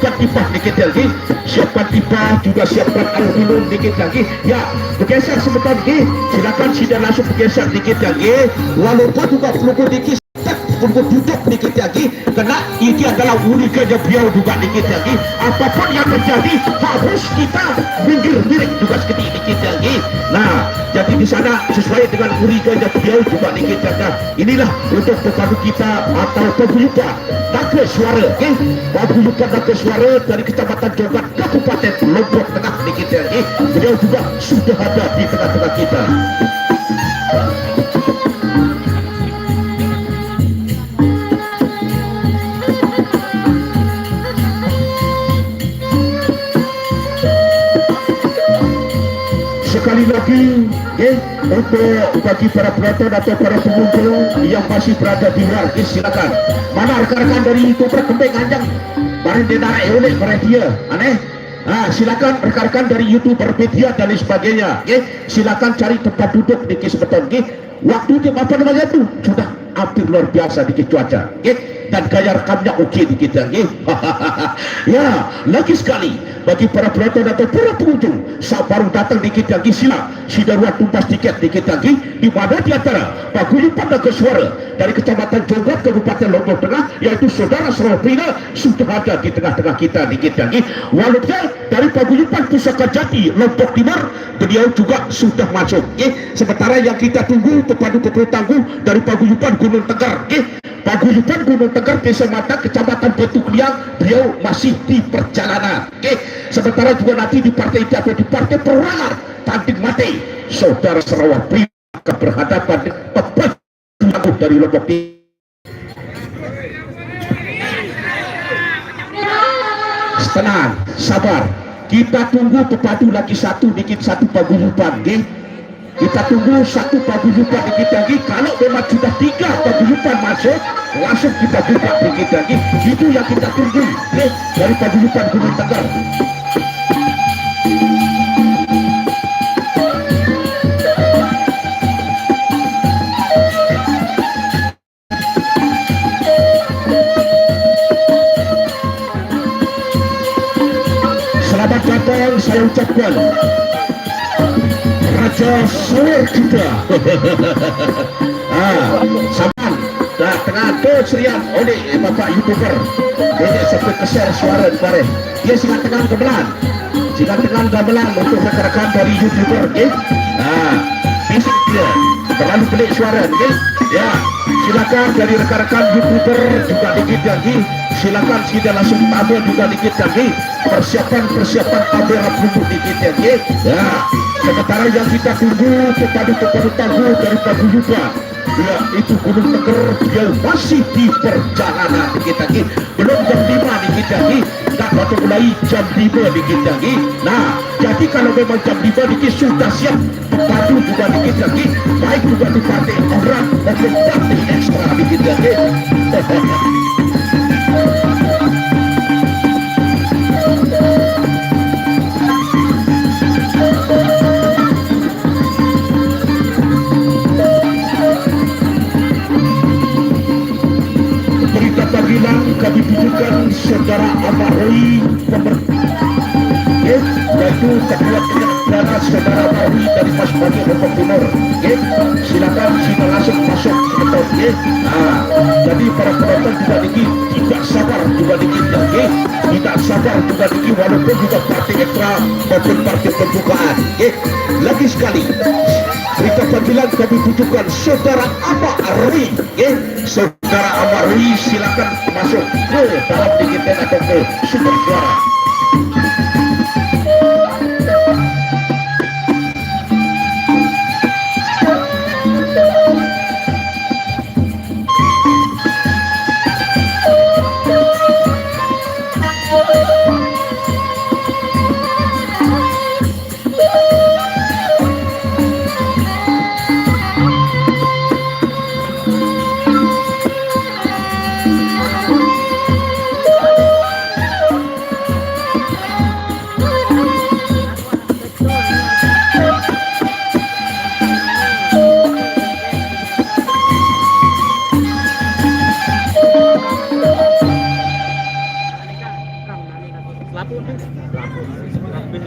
Tipa dikit lagi, siapkan tipa juga siapkan aluminium dikit lagi. Ya, bergeser sebentar lagi. Silakan sudah langsung bergeser dikit lagi. Walaupun juga pelukul dikit, pelukul duduk dikit lagi. Karena ini adalah uniknya beliau juga dikit lagi. Apapun yang terjadi harus kita minggir miring juga sedikit dikit lagi. Nah, jadi di sana sesuai dengan uniknya beliau juga dikit lagi. Inilah untuk pepadu kita atau paguyuban Dake Suara, paguyuban Dake Suara dari Kecamatan Jogat, Kabupaten Lombok Tengah dikit lagi. Beliau juga sudah ada di tengah-tengah kita. Sekali lagi, untuk bagi para penonton atau para pengunjung yang masih berada di luar, silakan. Mana rekan-rekan dari YouTuber Kembang Anjang, barang denara oleh media, aneh. Nah, silakan rekan-rekan dari YouTuber media dan lain sebagainya. Silakan cari tempat duduk di Kisbeton. Waktu itu apa namanya tuh sudah hampir luar biasa di cuaca. Dan gaya rekamnya oke dikit lagi. Ya, lagi sekali bagi para penonton atau para pengunjung saat baru datang dikit lagi, sila sudah ruang tumpas tiket dikit lagi, di mana di antara paguyuban Dake Suara dari Kecamatan Jogat, Kabupaten Lombok Tengah, yaitu saudara Seropina sudah ada di tengah-tengah kita dikit lagi. Walaupun dari paguyuban Pusaka Jati Lombok Timur, beliau juga sudah masuk. Sementara yang kita tunggu pepadu tangguh dari paguyuban Gunung Tegar, paguyuban Gunung Tegar Desa Mata Kecamatan Batu Kliang, beliau masih di perjalanan. Sementara juga nanti di partai itu atau di partai perorangan tanding mati saudara Sarawak Prima akan berhadapan dengan pepadu dari Lombok Timur. Tenang, sabar. Kita tunggu pepadu lagi satu dikit, satu paguyuban. Kita tunggu satu paguyuban dikit lagi. Kalau memang sudah 3 paguyuban masuk, langsung kita buka dikit lagi. Itu yang kita tunggu dari paguyuban Gunung Tegar. Selamat datang saya ucapkan Raja Sawer kita. Saman dah tengah tu serian oleh Bapak YouTuber. Dia sampai keser suara kemarin. Dia silat tekan gamelan. Silat tekan gamelan untuk rekan-rekan dari YouTuber. Bisik dia. Terlalu pelik suara. Ya, silakan dari rekan-rekan YouTuber juga dikit lagi. Silakan kita langsung tabel juga dikit lagi. Persiapan tabel dulu dikit lagi. Ya, sementara yang kita tunggu kepada tangguh dari paguyuban, ya itu Gunung Tegar, dia masih di perjalanan dikit lagi. Belum jam 5 dikit lagi. Tak waktu mulai jam 5 dikit lagi. Nah, jadi kalau memang jam 5 dikit sudah siap padu juga dikit lagi. Baik juga di partai orang maupun partai ekstra dikit lagi. Berita panggilan kami tunjukkan saudara Amaroi yaitu ketua penyelenggara saudara Amaroi dari Mas Bagi Lombok Timur. Silakan sila langsung masuk sebentar. Jadi para penonton juga dikit tidak sabar juga dikit lagi, tidak sabar juga dikit walaupun juga partai ekstra maupun partai pembukaan. Lagi sekali berita panggilan kami tunjukkan saudara Amaroi. Saudara Amaroi silakan masuk ke dalam dikit atau ke sumber suara.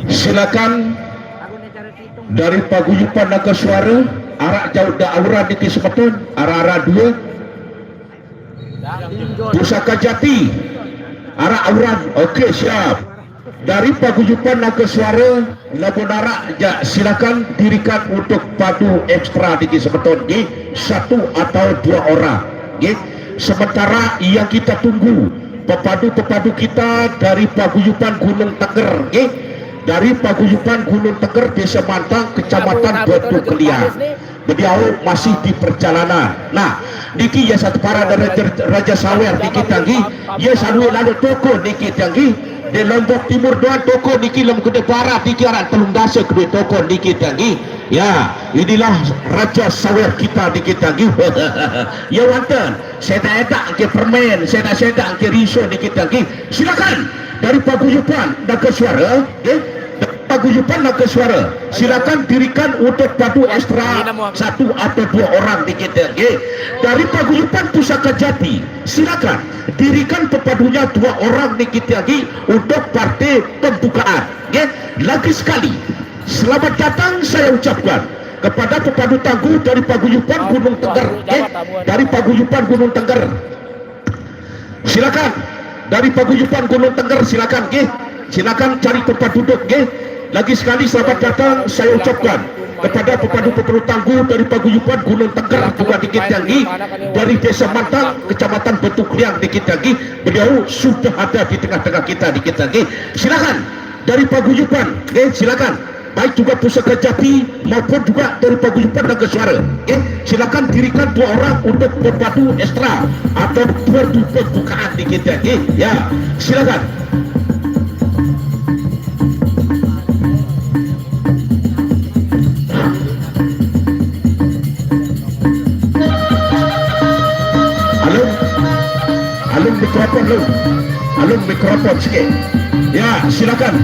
Silakan dari paguyupan naga suara arah jauh da aura di Kisempatan arah dua Pusaka Jati arah auran. Okey, siap. Dari paguyupan naga suara Nabonara silakan dirikan untuk padu ekstra di Kisempatan satu atau dua orang. Sementara yang kita tunggu pepadu-pepadu kita dari paguyupan Gunung Teger, dari paguyupan Gunung Teger, Desa Mantang, Kecamatan Batu Keliang. Beliau masih di perjalanan. Nah, niki ya satu para dari Raja Sawer niki tanggi, ya satu lalu toko niki tanggi di Lombok Timur doan toko niki lem gede para niki aran telung dasa kedua toko niki tanggi. Ya, inilah Raja Sawer kita niki tanggi. Ya wanten, saya tak ke permen, saya tak ke riso niki tanggi. Silakan dari paguyupan naga suara, paguyupan naga suara, silakan dirikan untuk padu ekstra satu atau dua orang dikit. Dari paguyupan Pusaka Jati, silakan dirikan pepadunya dua orang dikit lagi untuk partai pembukaan. Lagi sekali, selamat datang saya ucapkan kepada pepadu tangguh dari paguyupan Gunung Teger. Dari paguyupan Gunung Teger, silakan dari paguyupan Gunung Teger, silakan silakan cari tempat duduk. Lagi sekali selamat datang saya ucapkan kepada pepadu-pepadu tangguh dari paguyupan Gunung Teger juga dikit lagi dari Desa Mantang, Kecamatan Batu Keliang dikit lagi. Beliau sudah ada di tengah-tengah kita dikit lagi. Silakan dari paguyupan, silakan baik juga Pusaka Jati maupun juga dari paguyupan naga suara. Silakan dirikan dua orang untuk pepadu ekstra atau pembukaan dikit lagi. Ya, silakan. Alun mikrofon sikit. Ya, silakan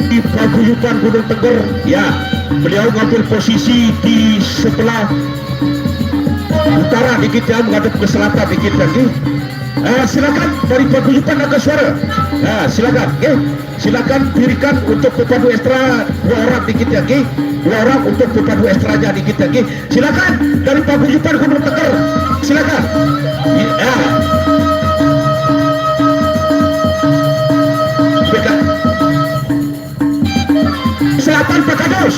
di paguyupan Gunung Teger. Ya, beliau mengambil posisi di sebelah utara dikit ya, menghadap ke selatan dikit lagi. Silakan dari paguyupan naga suara. Silakan dirikan untuk pepadu ekstra dua orang dikit lagi, dua orang untuk pepadu ekstranya dikit lagi. Silakan dari paguyupan Gunung Teger. Silakan. Ya. Selatan Pak Kadus.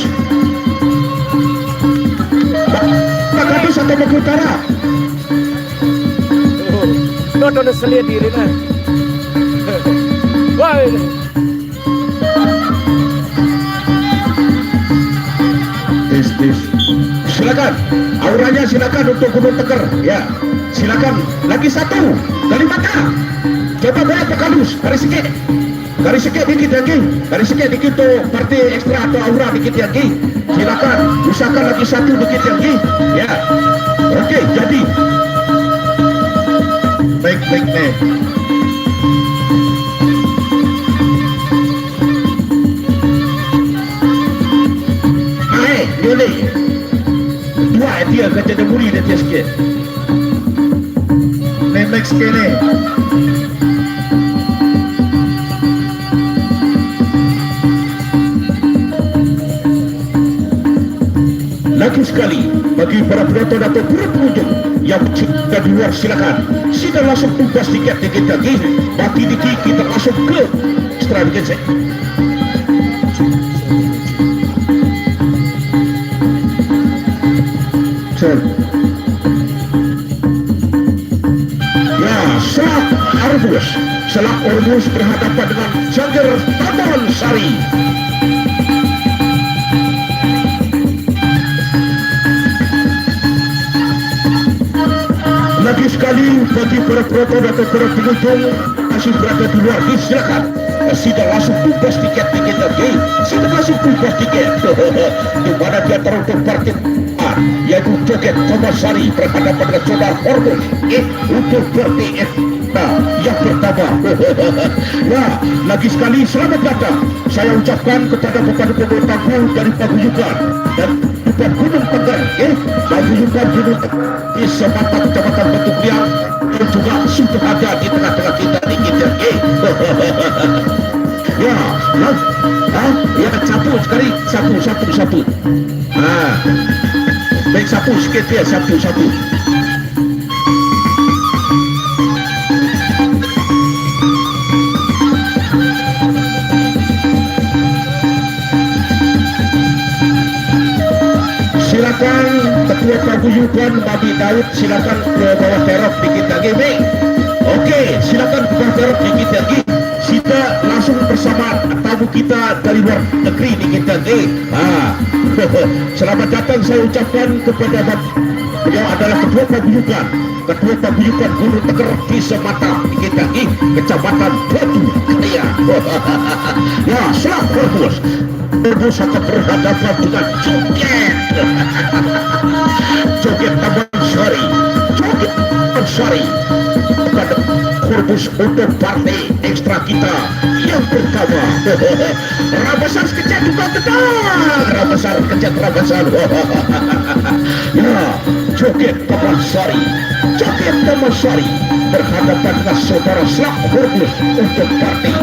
Pak Kadus atau Bogor Utara. Udah selia diri kan. Wah. Silakan, auranya silakan untuk Gunung Teger. Ya, silakan. Lagi satu dari mata. Coba boleh Pak Kadus, garis sikit dikit lagi, garis sikit dikit tuh partai ekstra atau aura dikit lagi. Silakan, usahakan lagi satu dikit lagi. Ya, oke, jadi baik nih. Boleh dua dia kerja demuri dia sikit. Next kene. Lagi sekali bagi para penonton atau para pengunjung yang berada di luar, silakan sudah langsung tugas tiket lagi. Bagi dikit kita masuk ke strategi. Ya, Selak Orbus berhadapan dengan Jangger Taman Sari. Lagi sekali bagi para penonton atau para pengunjung masih berada di luar, silakan sudah langsung tugas tiket lagi. Sudah langsung tugas tiket. Di mana dia teruntuk partai yaitu Joget Tomasari berhadapan dengan Saudara Orbus untuk partai yang pertama. Nah, lagi sekali selamat datang saya ucapkan kepada pepadu-pepadu tangguh dari paguyuban dan Gunung Teger, paguyuban Gunung di Sebatang Kecamatan Batu Keliang yang juga sudah ada di tengah-tengah kita dikit. satu. Baik, satu sikit ya, satu. Silakan ketua paguyuban Babi Daud, silakan ke bawah terop dikit lagi, baik. Oke, silakan ke bawah terop dikit lagi. Kita langsung bersama tamu kita dari luar negeri dikit lagi. Selamat datang saya ucapkan kepada beliau adalah ketua paguyuban Guru Teger Kisemata dikit lagi, Kecamatan Batu Kaya. Ya, selamat bos. Bos akan berhadapan dengan Joget Taman Sari pada Korbus untuk partai ekstra kita yang pertama. Rabasan sekejap juga ketang. Rabasan. Ya, Joget Taman Sari berhadapan dengan saudara Slak Korbus untuk partai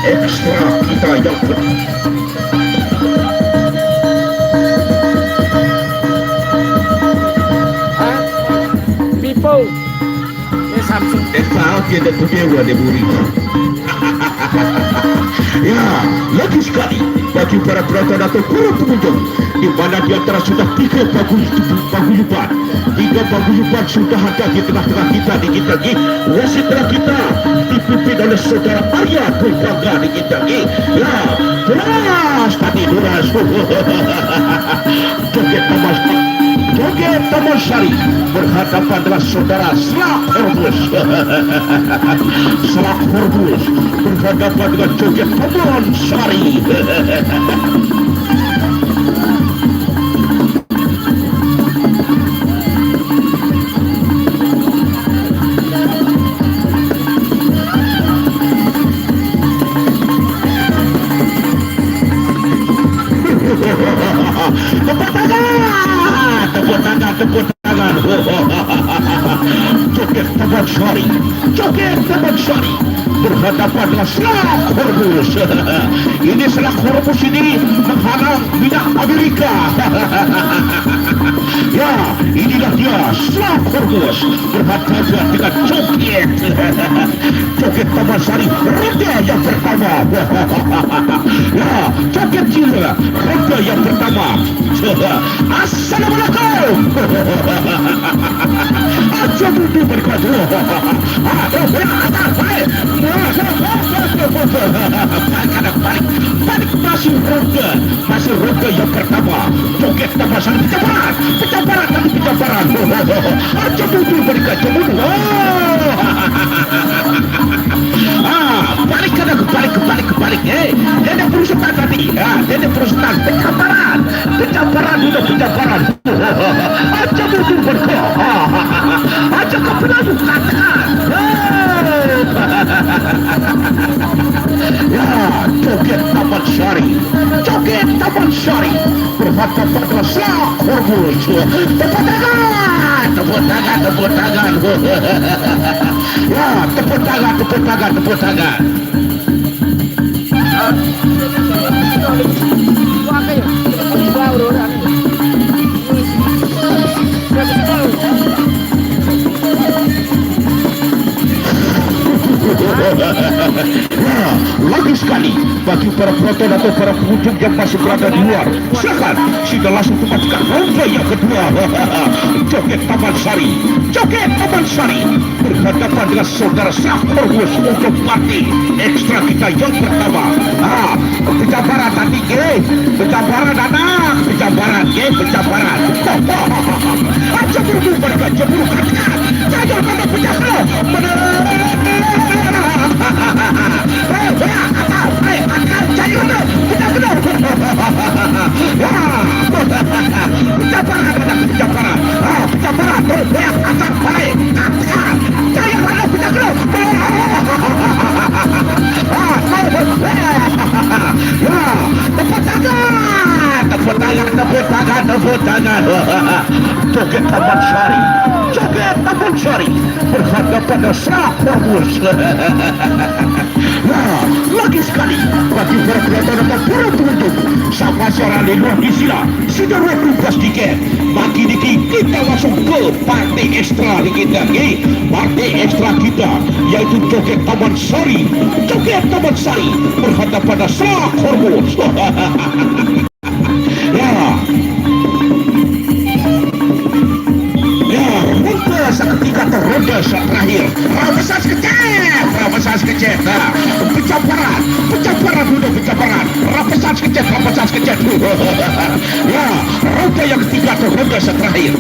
ekstra kita yang pertama. Samsung dia dan dewa dia buri. Ya, lagi sekali bagi para penonton atau para pengunjung, di mana di antara sudah 3 paguyuban sudah ada di tengah-tengah kita dikit lagi. Wasitra kita dipimpin oleh saudara Arya Kulbangga dikit lagi. Ya, Duras. Joget Taman Sari berhadapan dengan saudara Slak Korbus berhadapan dengan Joget Taman Sari. Tepuk tangan. Joget Taman Sari berhadapan dengan Slak Korbus. Ini Slak Korbus ini menghalang minyak Amerika. Ya, inilah dia Slak Korbus berhadapan dengan Joget Taman Sari ronde yang pertama. Ya, Joget Cila ronde yang pertama. Assalamualaikum. Aja dulu berkata. Balik masih ronde yang pertama. Joget Taman Sari pencaparan. Aja dulu berkata. Balik. Dia perusahaan tadi. Dia perusahaan pencaparan. Aja dulu berkata. Aja kepenadu katakan. Ya, Joget Taman Sari berhadapan dengan Slak Korbus. Tepuk tangan. Ya, tepuk tangan. Lagi sekali bagi para penonton atau para pengunjung yang masih berada di luar, silakan sudah langsung tempat ronde yang kedua. Joget Taman Sari berhadapan dengan saudara Slak Korbus untuk parti ekstra kita yang pertama. Pencaparan tadi pencaparan. Aja buru mereka jeburu katakan. Jangan pada pencaparan. Tepuk tangan. Joget Taman Sari berhadapan dengan Slak Korbus. Nah, lagi sekali bagi para penonton dan para pengunjung sama suara di luar sudah 12 tiket. Makin dikit kita langsung ke partai ekstra di kita. Partai ekstra kita yaitu joget Taman Sari. Joget Taman Sari berhadapan pada Sak Hormuz. Ronda seketika terronda terakhir. Ramesas kecet. Pencaparan dulu pencaparan. Ramesas kecet. Ronda yang ketiga terronda terakhir.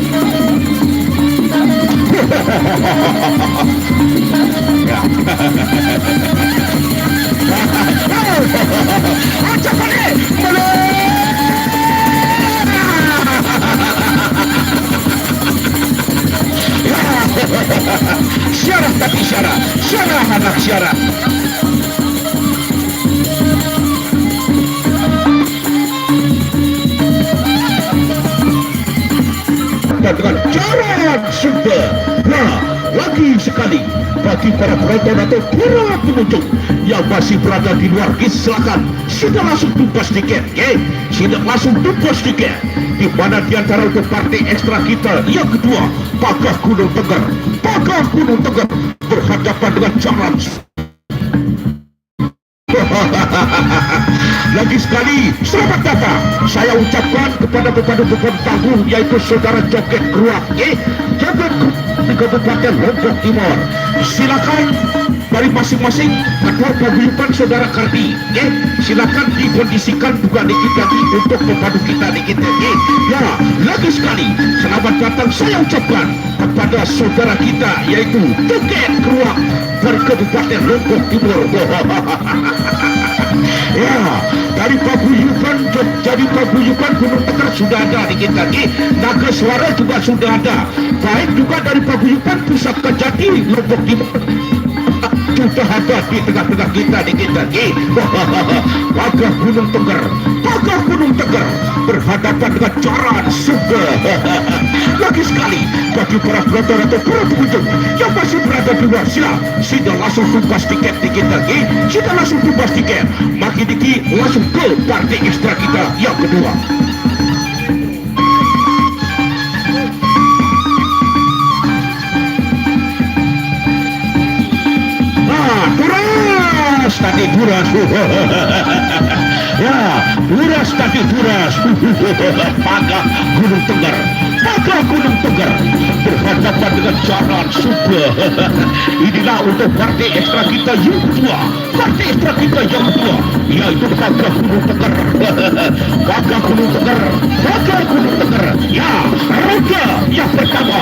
Syarah tapi syarah anak syarah. Dengan jalan sudah. Lagi sekali bagi para penonton atau para pengunjung yang masih berada di luar, silakan sudah langsung tugas tiket, sudah langsung tugas tiket. Di mana di antara untuk partai ekstra kita yang kedua, Pagah Gunung Tengger berhadapan dengan jalan. Lagi sekali selamat datang saya ucapkan kepada pemandu tangguh yaitu saudara Joget Keruak, Joget di Kabupaten Lombok Timur. Silakan dari masing-masing ketua paguyuban saudara Kardi, silakan dikondisikan juga di kita untuk pemandu kita di kita. Lagi sekali selamat datang saya ucapkan kepada saudara kita yaitu Joget Keruak dari Kabupaten Lombok Timur. Dari paguyuban jadi paguyuban Gunung Tengger sudah ada di kita, Naga Suara juga sudah ada, baik juga dari paguyuban Pusat Kejati Lombok Timur sudah ada di tengah-tengah kita di kita. Pagah Gunung Tengger berhadapan dengan Jaran Sumber. Lagi sekali bagi para penonton atau para pengunjung yang masih berada di luar, sudah langsung tugas tiket di kita, sudah langsung tugas tiket. Makin dikit langsung ke partai ekstra kita yang kedua. Tadi duras. Pagah Gunung Tengger berhadapan dengan Jaran Sumber. Inilah untuk partai ekstra kita yang kedua, yaitu Pagah Gunung Tengger. Ronda yang pertama.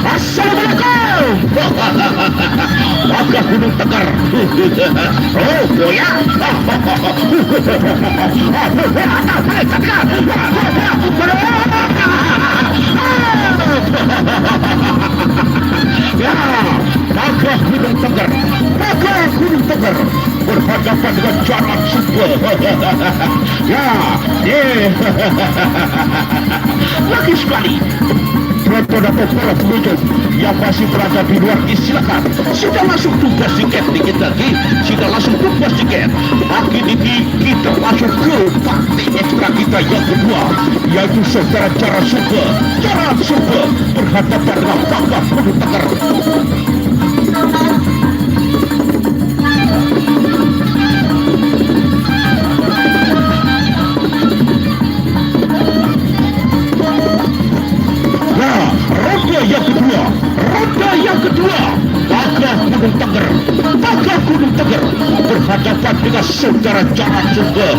Assalamualaikum. Pagah Gunung Tengger. Oh boya. Pagah Gunung Tengger berhadapan dengan Jaran Sumber. Lagi sekali penonton atau para pengunjung yang masih berada di luar, silakan sudah langsung tugas tiket di kita, Makin ini kita langsung ke partai ekstra kita yang kedua, yaitu saudara Jaran Sumber berhadapan dengan Pagah Gunung Tengger. Ronda yang kedua, Pagah Gunung Tengger berhadapan dengan saudara Jaran Sumber.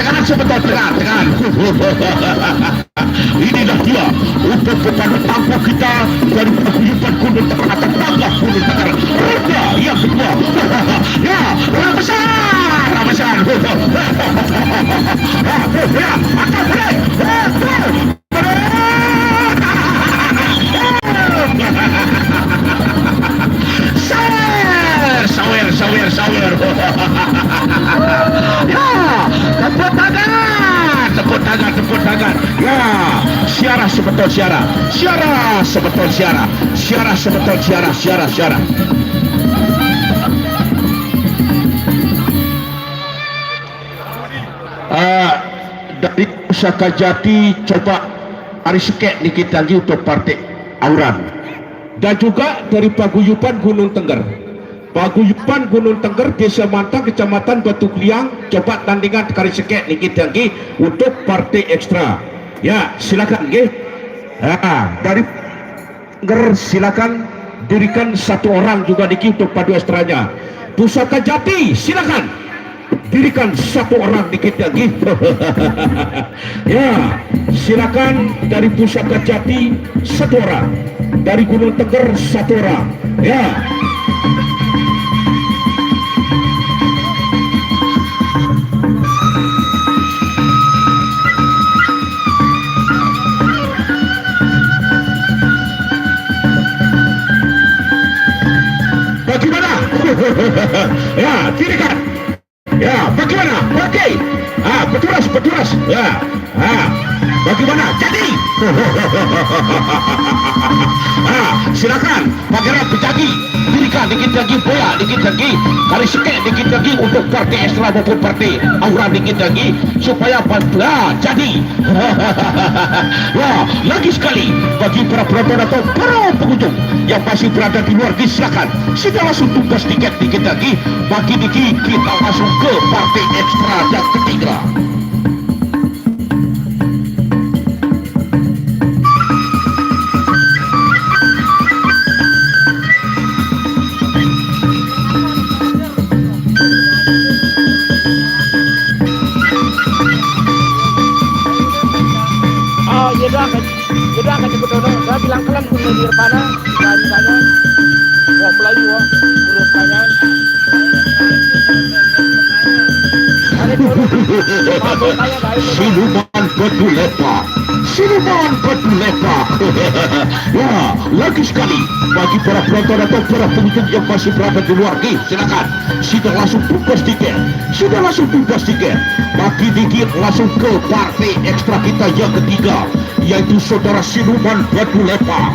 Tengah sebentar. Inilah dia untuk pemandu tangguh kita dari paguyuban Gunung Tengger atau Pagah Gunung Tengger. Ronda yang kedua. Ramesan. Sawer. Tepuk tangan. Syarah sebetul syarah. Ah, dari Pusaka Jati coba Arisekek dikit lagi untuk partai Auran, dan juga dari Paguyuban Gunung Tengger. Paguyuban Gunung Tengger, Desa Mantang, Kecamatan Batu Kliang, coba tandingan Arisekek dikit lagi untuk partai ekstra. Ya, silakan nggih. Dari Tengger silakan dirikan satu orang juga dikit untuk padu ekstranya. Pusaka Jati silakan dirikan satu orang dikit lagi. Ya, silakan dari Pusaka Jati satu orang, dari Gunung Tengger satu orang. Ya. Bagaimana? Ya, dirikan. Ya, bagaimana? Oke. Beturas. Ya. Bagaimana? Jadi. Silakan. Pangeran Pejagi, dirikan dikit lagi bola, dikit lagi Arisekek, dikit lagi untuk partai ekstra maupun partai Auran dikit lagi supaya jadi. Wah, lagi sekali bagi para penonton atau para pengunjung yang masih berada di luar, silakan sudah langsung tugas tiket dikit lagi. Bagi dikit kita masuk ke partai ekstra yang ketiga. Yaudah kan ikut dono, saya bilang kelam pun di Irfana, tanya, wah Melayu wah, urut tangan. Siluman batu lepak. Ya, lagi sekali bagi para penonton atau para pengunjung yang masih berada di luar, silakan sudah langsung tugas tiket. Bagi dikit langsung ke partai ekstra kita yang ketiga, yaitu saudara Siluman batu lepak.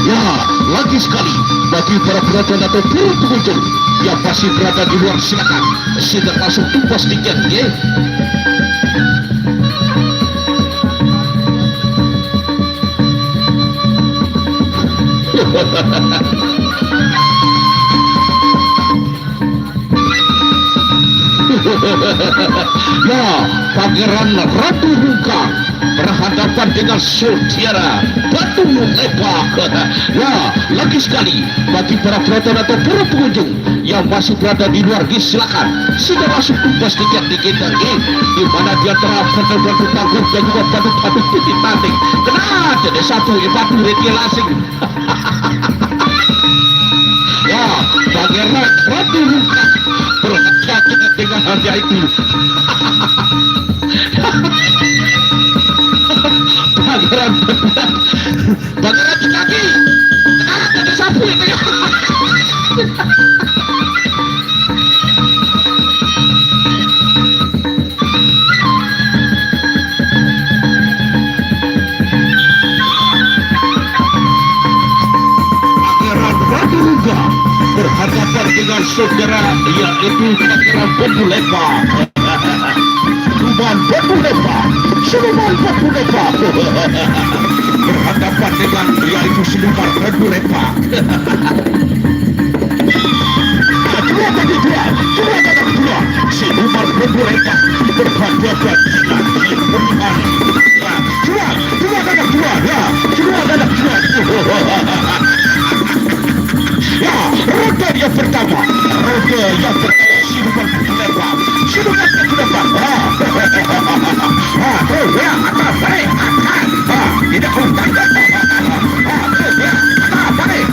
Ya, lagi sekali bagi para penonton atau para pengunjung yang masih berada di luar, silakan sudah langsung tugas tiket, ya. Ya, Pangeran Ratu Rungkang berhadapan dengan Saudara Batu Lepak. Ya, lagi sekali bagi para penonton atau para pengunjung yang masih berada di luar, silakan sudah masuk tugas tiket dikit lagi, di mana dia terapkan batu tangguh dan juga batu titik tanding. Kena jadi satu batu retil asing. Ya, Pangeran Ratu Rungkang berhadapan dengan harga itu. Pangeran kaki ada sapu itu ya. Pangeran Ratu Rungkang berhadapan dengan saudara yaitu Pangeran Batu Lepak. Siluman batu lepak berhadapan dengan yaitu Siluman batu lepak. Dua. Siluman batu lepak berhadapan dengan Siluman. Dua. Ya, roda yang pertama Siluman batu lepak. Ya, atas balik, tidak utangkan. Balik,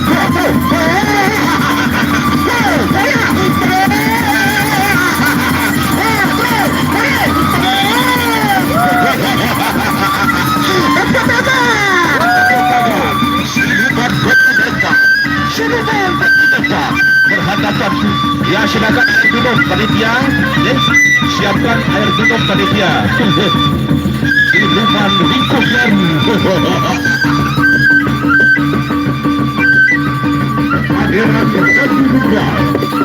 silakan air minum panitia. Siapkan air minum panitia. Minuman lingkungan. Hadiran berkendara,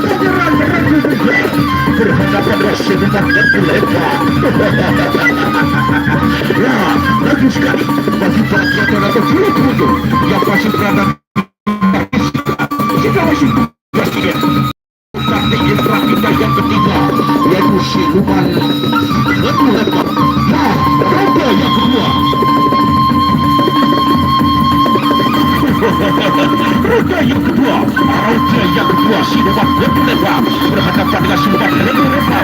hadiran berkendara, berhadapan dengan sebutan dan lebar. Ya, lagi sekali bagi para penonton atau penonton yang masih berada kita masih bersedia. Partai Islam kita yang ketiga yaitu siluman lebar. Ya, roda yang kedua. Roda yang kedua siluman lebar berhadapan dengan siluman lebar.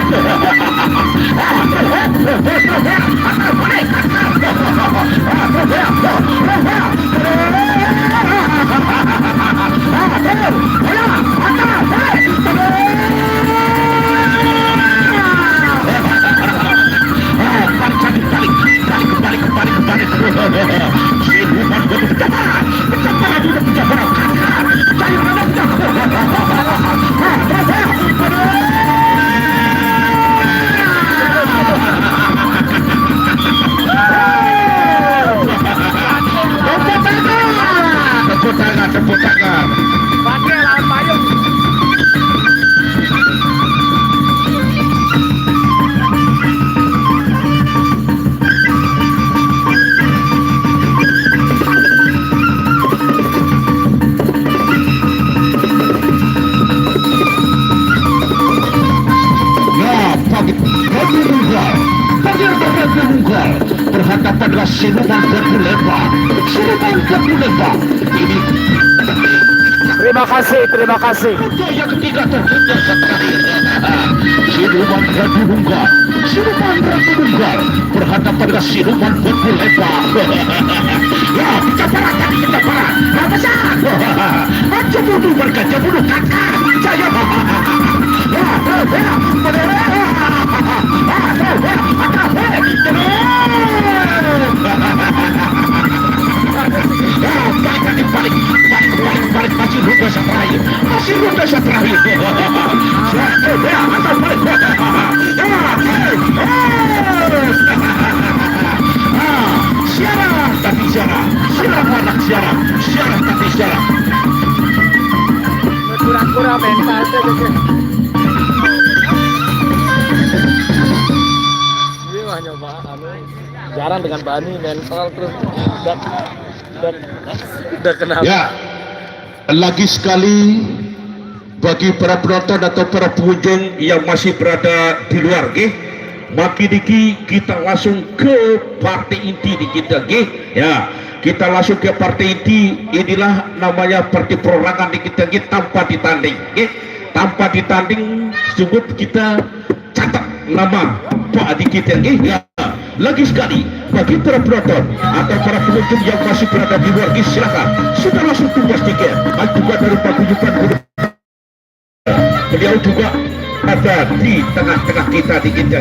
Tepuk tangan. Pakai lawan payung. Berhadapan dengan siluman lebar. Ini Terima kasih. yang ketiga tertunda terakhir. Siluman Radununggal berhadapan dengan siluman lebar. Ya, kita parah. Apa sah? Macam bunuh berkaca bunuh kakak. Saya. Balik masih lupa terakhir. Siarah tapi siarah. Kurang-kurang mental saja. Ini mah nyoba jarang dengan Bani mental terus udah kenal. Ya, lagi sekali bagi para penonton atau para pengunjung yang masih berada di luar, makin diki kita langsung ke partai inti di kita, ya. Kita langsung ke partai inti. Inilah namanya partai perorangan di kita, tanpa ditanding, tanpa ditanding. Sebut kita catat nama Pak di kita, ya. Lagi sekali bagi para penonton atau para pengunjung yang masih berada di luar, silakan sudah langsung tumbas tiket. Juga dari paguyuban beliau juga ada di tengah-tengah kita di kita,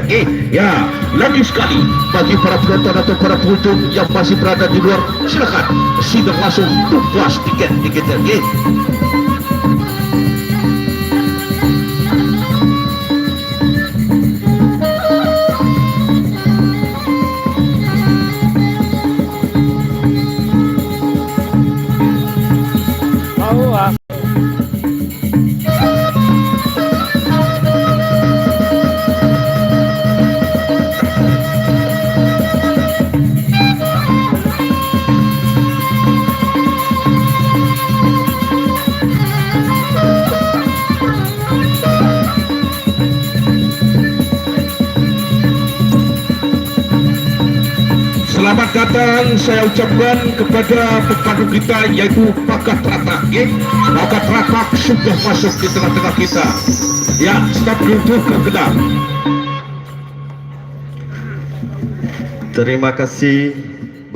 ya. Lagi sekali bagi para penonton atau para pengunjung yang masih berada di luar, silakan sudah langsung tumbas tiket di kita, Selamat datang saya ucapkan kepada pepandu kita yaitu Pakat Ratak, Pakat Ratak sudah masuk di tengah-tengah kita. Ya, staf duduk kegenap. Terima kasih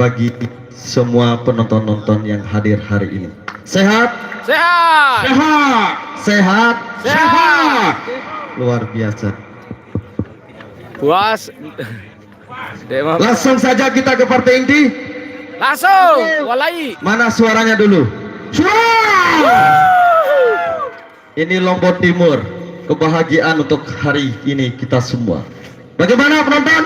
bagi semua penonton-nonton yang hadir hari ini. Sehat? Sehat. Sehat. Sehat? Sehat. Luar biasa. Puas. Demam. Langsung saja kita ke partai inti. Langsung. Walai. Mana suaranya dulu? Suara. Ini Lombok Timur. kebahagiaan untuk hari ini kita semua. Bagaimana penonton?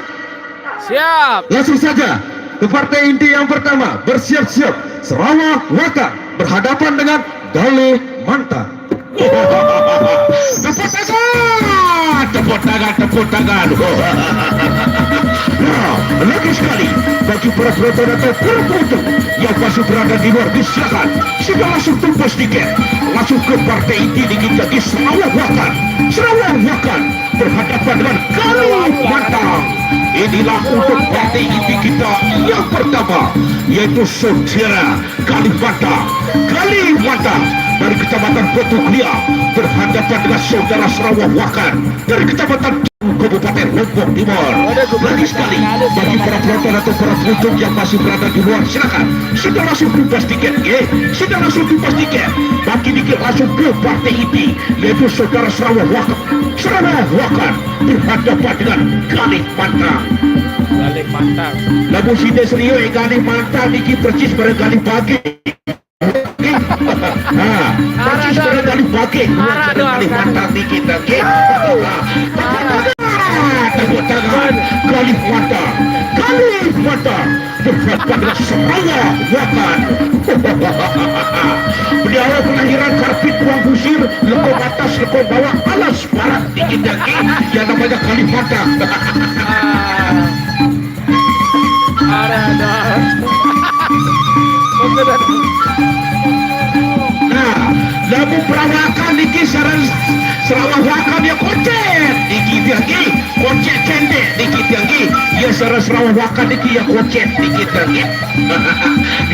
Siap. Langsung saja ke partai inti yang pertama. Bersiap-siap, Sarawak Wakar berhadapan dengan Kalimantan. Tepuk tangan. Nah, lagi sekali bagi para penonton atau para penonton yang masih berada di luar, silakan sudah langsung tumpah tiket langsung ke partai inti di Sarawak Wakar. Sarawak Wakar berhadapan dengan Kalimantan. Inilah untuk partai inti kita yang pertama, yaitu saudara Kalimantan dari Kecamatan Batu Klia berhadapan dengan saudara Sarawak Wakar dari Kecamatan Kabupaten Lombok Timur. Lagi sekali bagi para penonton atau para pengunjung yang masih berada di luar, silakan sudah langsung tumpah tiket, sudah langsung tumpah tiket. Bagi tiket langsung ke partai inti, yaitu saudara Sarawak Wakar berhadapan dengan Kalimantan. Lagu sini serius Kalimantan ini persis pada kali pagi. Persis pada kali pagi. Kalimantan ini kita tepuk tangan Kalimantan berhadapan dengan Sarawak Wakar. Bendera kelahiran Karpit Puang Busir, lekong atas lekong bawah alas barat dikit lagi yang namanya Kalimantan. Nah, lagu perawakan dikit Sarawak Wakar dia kocet dikit lagi, kocet cendek dikit lagi. Ya Sarawak Wakar dikit ya kocet dikit lagi.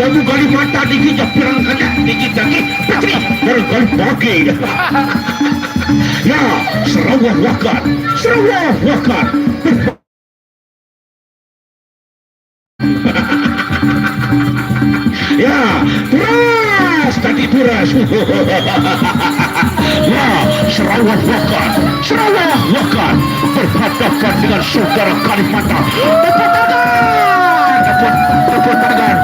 Lagu Kalimantan dikit ya pirang kena dikit lagi. Petri barangkali pagi. Ya Sarawak Wakar. Ya, turas tadi turas. Ya, Sarawak Wakar berhadapan dengan saudara Kalimantan. Tepuk tangan.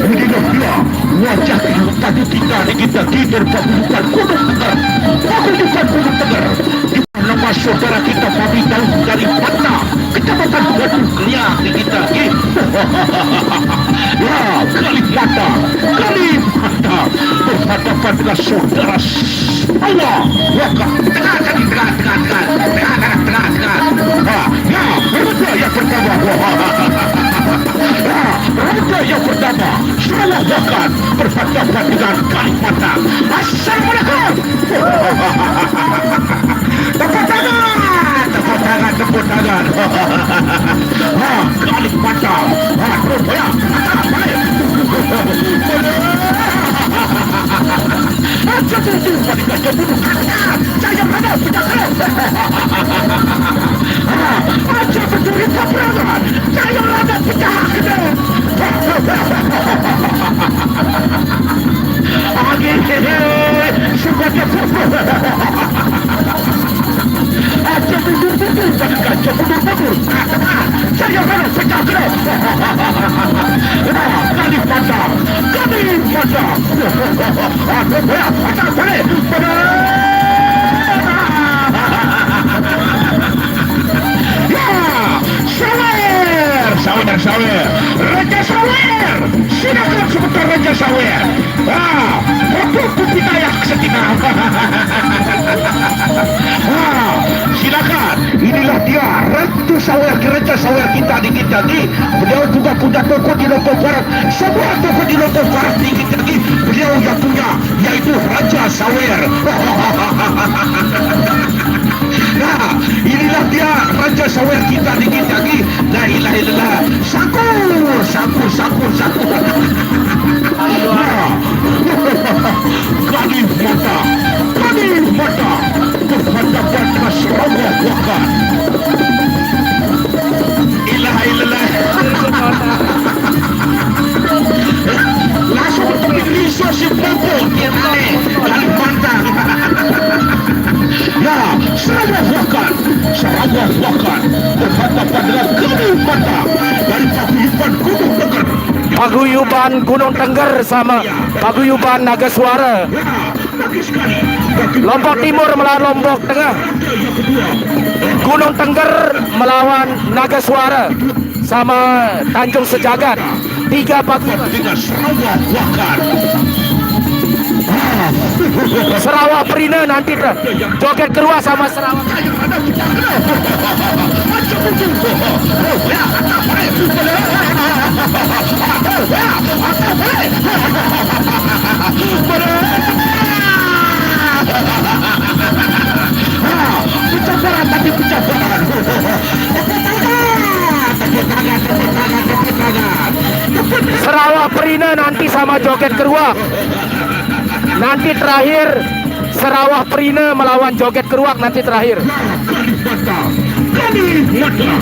Inilah dia wajah yang tadi kita berpabukan Gunung Tegar. Nama saudara kita Fabi Daud dari Panda, Kecamatan Batu Klia kita. Ya, Kalimantan berhadapan dengan saudara Allah Wakar. Tengah. Ya, raja yang pertama. Raja yang pertama, Sarawak Wakar berhadapan dengan Kalimantan. Assalamualaikum. Tepuk tangan. Kalimantan. Terus ya. Saya berada pecah keras. Aja bercerita perangan. Saya berada pecah keras. Sebagai aja mundur saya harus pecah keras. Kalimantan Sawer Raja Sawer, silakan sebentar Raja Sawer. Waktu kita yang setina. Silakan, inilah dia Raja Sawer kita dikit lagi. Beliau juga punya toko di Lombok Barat, semua toko di Lombok Barat dikit lagi beliau yang punya, yaitu Raja Sawer. Nah, inilah dia Raja Sawer kita dikit lagi. La ilaha illallah. Sakur. Nah, Kalimantan berhadapan dengan Sarawak Wakar. Ilaha illallah. Langsung bertemu Indonesia si Popo Kalimantan. Ya, Sarawak Wakar berhadapan dengan Kalimantan dari Paguyuban Gunung Tengger sama Paguyuban Naga Suara. Lagi sekali. Bagi Lombok Timur melawan Lombok Tengah. yang kedua. Gunung Tengger melawan Naga Suara sama Tanjung Sejagat. 3 paguyuban. Dengan Sarawak Wakar. Sarawak Perina nanti joget keluar sama Sarawak. Pencabaran tapi pencabaran. Sarawak Perina nanti sama joget keruak. Nanti terakhir Sarawak Perina melawan joget keruak nanti terakhir.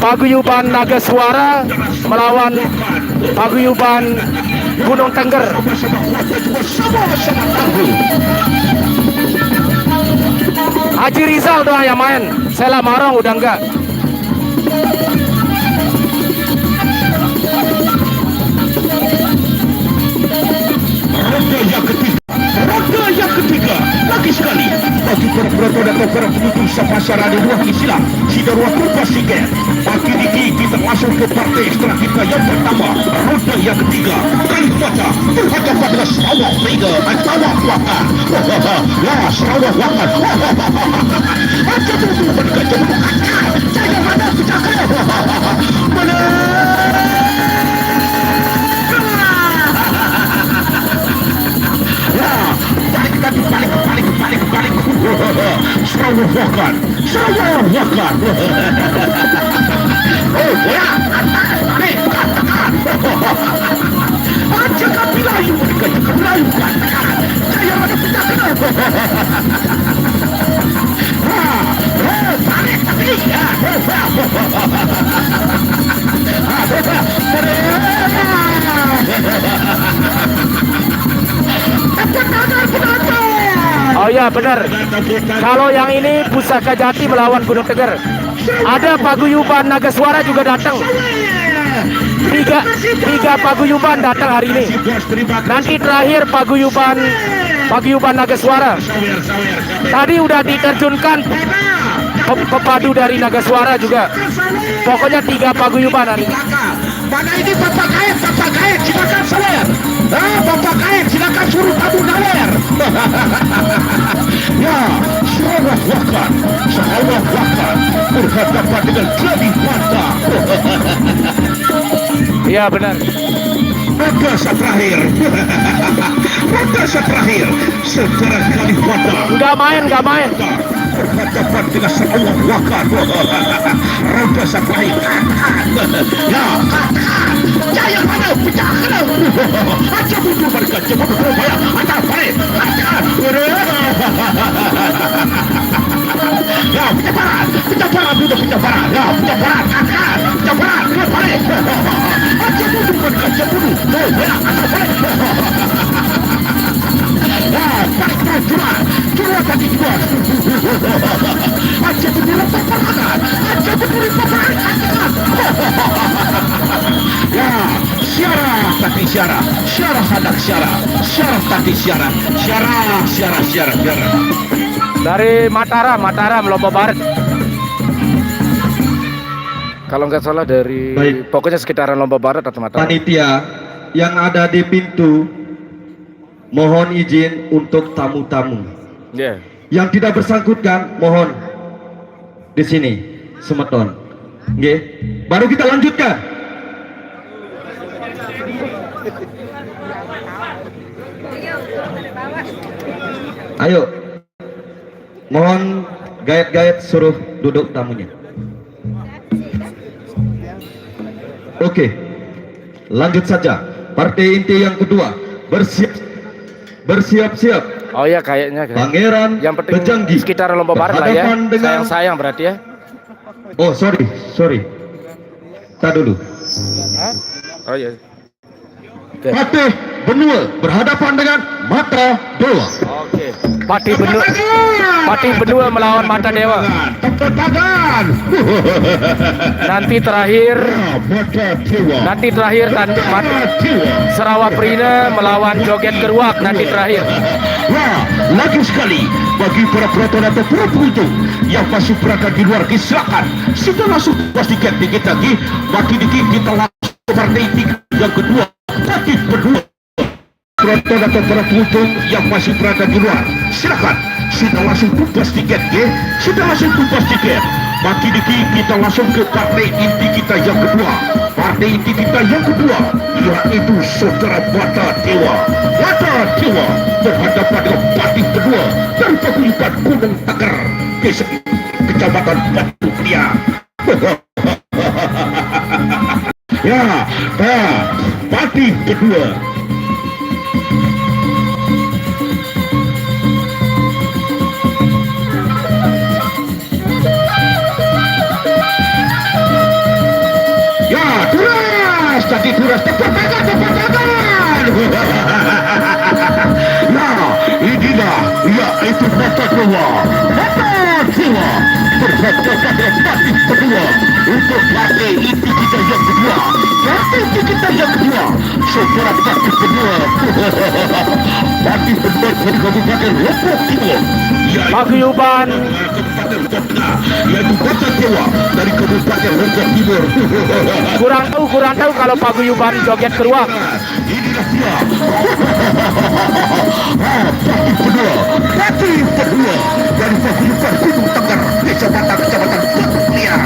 Paguyuban Naga Suara melawan Paguyuban Gunung Tengger. Haji Rizal doang yang main. Sela Marong udah enggak. Roda yang ketiga lagi sekali bagi para penonton atau para pendukung Sapasara di ruang isilah Sidarwa Kupasigen. Pagi ini kita masuk ke partai setelah kita yang pertama. Roda yang ketiga Kalifata berhadapan dengan Sarawak Tiga dan Sarawak Wakar. Ya Sarawak Wakar. Macam itu berkacau. Saya mana pecahkan. Mana? Balik. Sarawak Wakar. Sarawak Wakar. Oh ya, katakan. Cakap Melayu, cakap Melayu. Katakan. Saya ada pecahkan. Balik tapi ya. Oh ya benar. Kalau yang ini Pusaka Jati melawan Gunung Tengger. Ada Paguyuban Naga Suara juga datang. Tiga Paguyuban datang hari ini. Nanti terakhir Paguyuban Naga Suara. Tadi udah diterjunkan pepadu dari Naga Suara juga. Pokoknya 3 Paguyuban hari ini. Mana ini Bapak Gaet, silakan sawer. Bapak Gaet, silakan suruh tamu nawer. Ya, Sarawak Wakar berhadapan dengan Kalifata. Iya benar. Maka terakhir secara Kalifata Nggak main. berhadapan dengan Sarawak Wakar. Roda terakhir. Ya, katakan. Jaya mana pecahkan. Macam itu mereka cepat berupaya. Antara balik. Katakan. Ya, pencabaran. Ya, pencabaran. Katakan. Pencabaran. Balik. Macam itu mereka cepat berupaya. Antara balik. Ya, balik terus Cuma tadi juga. Macam itu peperangan. Ya, syarah. Dari Mataram Lombok Barat. Kalau nggak salah dari Baik. pokoknya sekitaran Lombok Barat atau Mataram. Panitia yang ada di pintu, mohon izin untuk tamu-tamu. Iya. Yang tidak bersangkutan, mohon di sini, semeton. Nggih. Baru kita lanjutkan. Ayo. Mohon gaet-gaet suruh duduk tamunya. Oke. Lanjut saja. Partai inti yang kedua. Bersiap-siap. Oh ya kayaknya. Pangeran Yang penting Bejanggi sekitar Lombok Barat lah ya. berhadapan dengan Sayang berarti ya. Oh sorry. Tak dulu. Oh iya. Oke. Patih Benua berhadapan dengan Mata Dewa. Oke. Pati Benua melawan Mata Dewa. Tepuk tangan. Nanti terakhir Mata Dewa. Sarawak Perina melawan Joget Keruak nanti terakhir. Wah, lagi sekali bagi para penonton atau para pengunjung yang masih berada di luar, silakan sudah langsung puas tiket dikit lagi. Makin dikit kita langsung ke partai yang kedua, partai kedua. Penonton atau para pengunjung yang masih berada di luar, silakan sudah langsung puas tiket, ya. Sudah langsung puas tiket. Makin dikit kita langsung ke partai inti kita yang kedua. Partai inti kita yang kedua yaitu Saudara Mata Dewa. Mata Dewa berhadapan dengan partai kedua dari paguyuban Gunung Taker, Kecamatan Batu Mulia. Ya, partai kedua. Tadi turas tepat tangan. Nah, inilah yaitu Mata Dewa. Mata Dewa berhadapan dengan partai kedua untuk partai inti kita yang kedua. Partai inti kita yang kedua, Saudara partai kedua. Partai kedua dari Kabupaten Lombok Timur. Paguyuban Yaitu Mata Dewa dari Kabupaten Lombok Timur. kurang tahu kalau paguyuban joget keruak. Inilah dia. Partai kedua dari paguyuban Gunung Taker, Kecamatan Batu Mulia.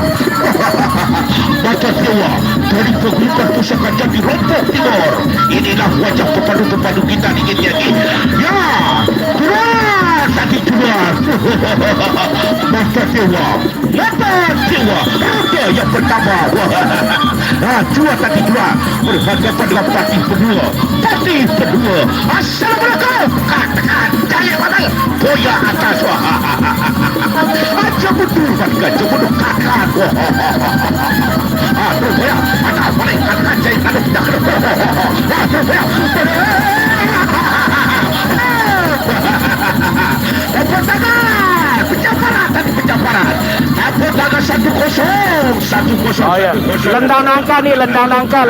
Mata Dewa dari paguyuban Pusaka Jati Lombok Timur. Inilah wajah pepadu-pepadu kita dikit lagi. Ya, keras tadi keras. Mata Dewa, roda yang pertama. Dua tadi dua berhadapan dengan partai kedua. Partai kedua. Assalamualaikum. Katakan jaya batal. Boya atas. Aja betul kan jemput kakak. Boya ada balik katakan jaya kada tidak kena. Boya. Pencaparan. Tepuk tangan 1-0. Oh ya, lendang nangka nih, lendang nangka.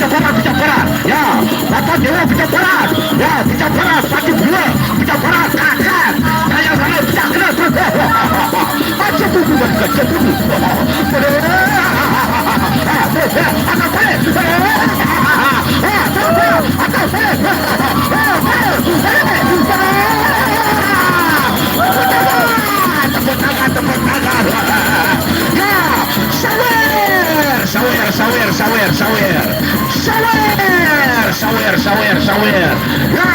Jangan pencaparan. Ya, Mata Dewa pencaparan. Ya, pencaparan partai kedua. Pencaparan kakak. Saya tidak kena terus. Macam tu bukan kerja tu. Sawer. Ya,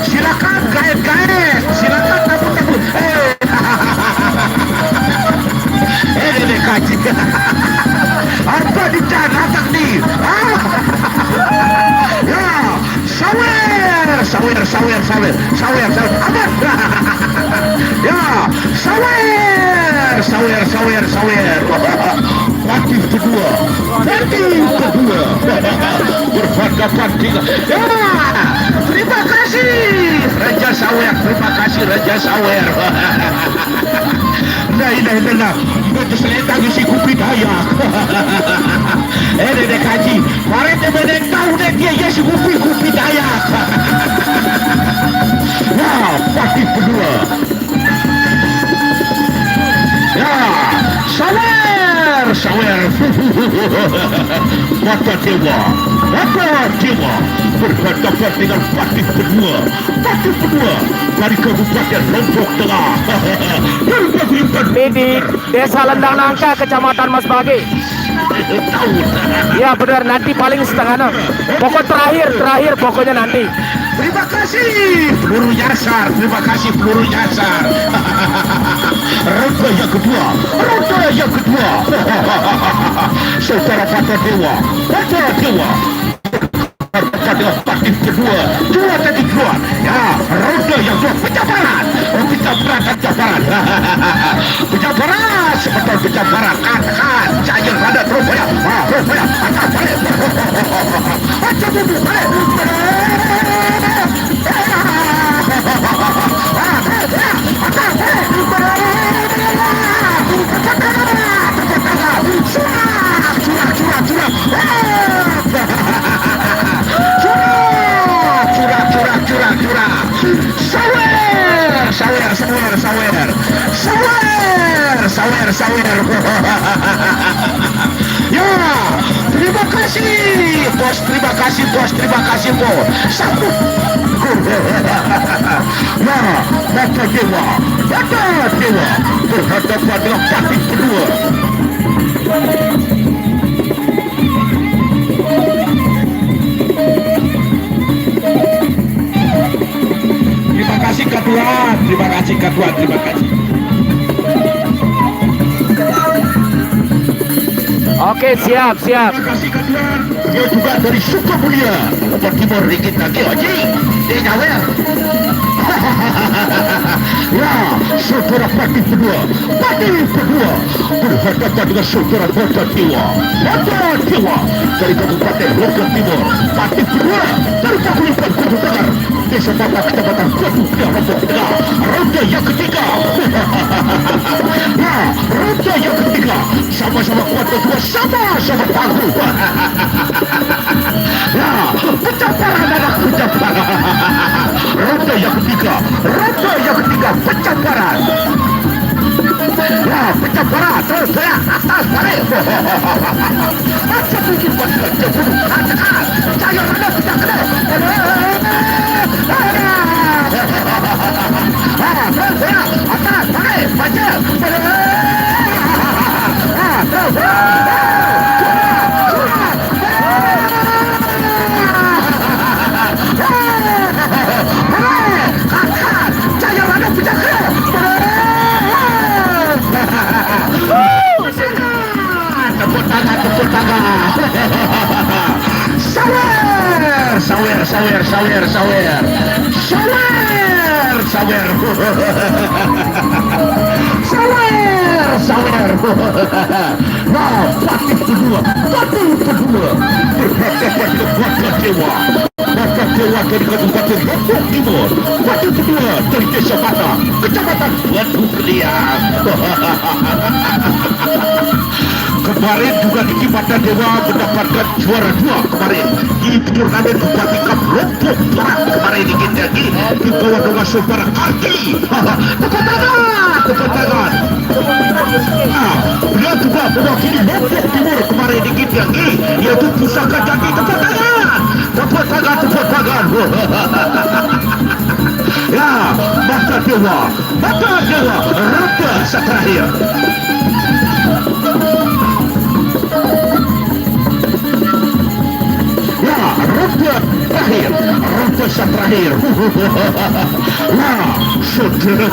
silakan gaet. Silakan takut. Ini kaji. Apa dicanat nih? Ya, sawer. Aman. Ya, sawer. Partai kedua. Berhadapan dengan. Ya, terima kasih Raja Sawer. Nah, itu selentang isi kupi daya. Dek Haji, kemarin dia tahu dek dia si kupi daya. Wow, partai kedua. Ya, Sawer. Mata Dewa berhadapan dengan partai kedua dari Kabupaten Lombok Tengah. Ini di Desa Lendang Nangka, Kecamatan Mas Bage. Ya benar, nanti paling setengah 6. Pokok terakhir pokoknya nanti. Terima kasih peluru nyasar. Roda yang kedua. Saudara Mata Dewa. Pada partai kedua. Dua tadi keluar. Ya, roda yang dua. Pencaparan. Sebetul pencaparan. Katakan. Saya rada terus ya. Curah. sawer. Ya, terima kasih bos, terima kasih bos, terima kasih bos. Sambut. Ya, mata dewa berhadapan dengan batin kedua. Terima kasih ketua, terima kasih ketua, terima kasih. Oke, siap. Terima kasih ketua. Dia juga dari Sukamulia, Lombok Timur dikit lagi, Oji. Dia nyawer. Ya, saudara Pati kedua berhadapan dengan saudara Mata Dewa dari Kabupaten Lombok Timur. Pati kedua dari Kabupaten Kudutangan, Desa Batak, Kecamatan Kudutangan, Lombok Tengah. Ronde yang ketiga. Ya, ronde yang ketiga. Sama-sama kuat kedua, sama-sama tangguh. Ya, pencapaian anak pencapaian. Ronde yang ketiga, pencapaian. Ya, pencapaian terus ya, atas balik. Macam itu buat jebur katakan. Saya ada pencapaian. Terus ya, atas balik, macam. Tepuk tangan. Sawer. Nah, Pati kedua berhadapan dengan Mata Dewa dari Kabupaten Lombok Timur. Pati kedua dari Desa Batak, Kecamatan Batu Keliang. Kemarin juga di Mata Dewa mendapatkan juara 2 kemarin di turnamen Bupati Cup Lombok Barat kemarin dikit lagi di bawah nama saudara Arki. Tepuk tangan. Nah, dia juga mewakili Lombok Timur kemarin dikit lagi, yaitu Pusaka Jati. Tepuk tangan. Ya, Mata Dewa ronde terakhir. Ronde terakhir. Nah, saudara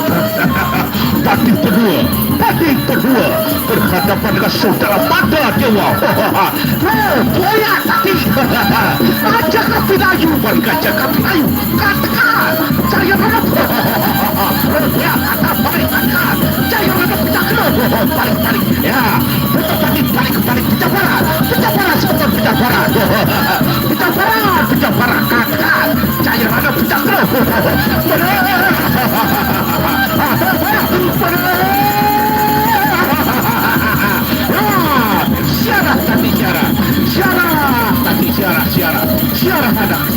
Pati kedua berhadapan dengan saudara Mata Dewa. Boya tadi. Ajak api layu, katakan. Saya mana? Ya, kata balik. Saya mana pencakar? Balik. Ya, balik pencapaian sebentar pencapaian. Pencapaian, katakan. Saya mana pencakar?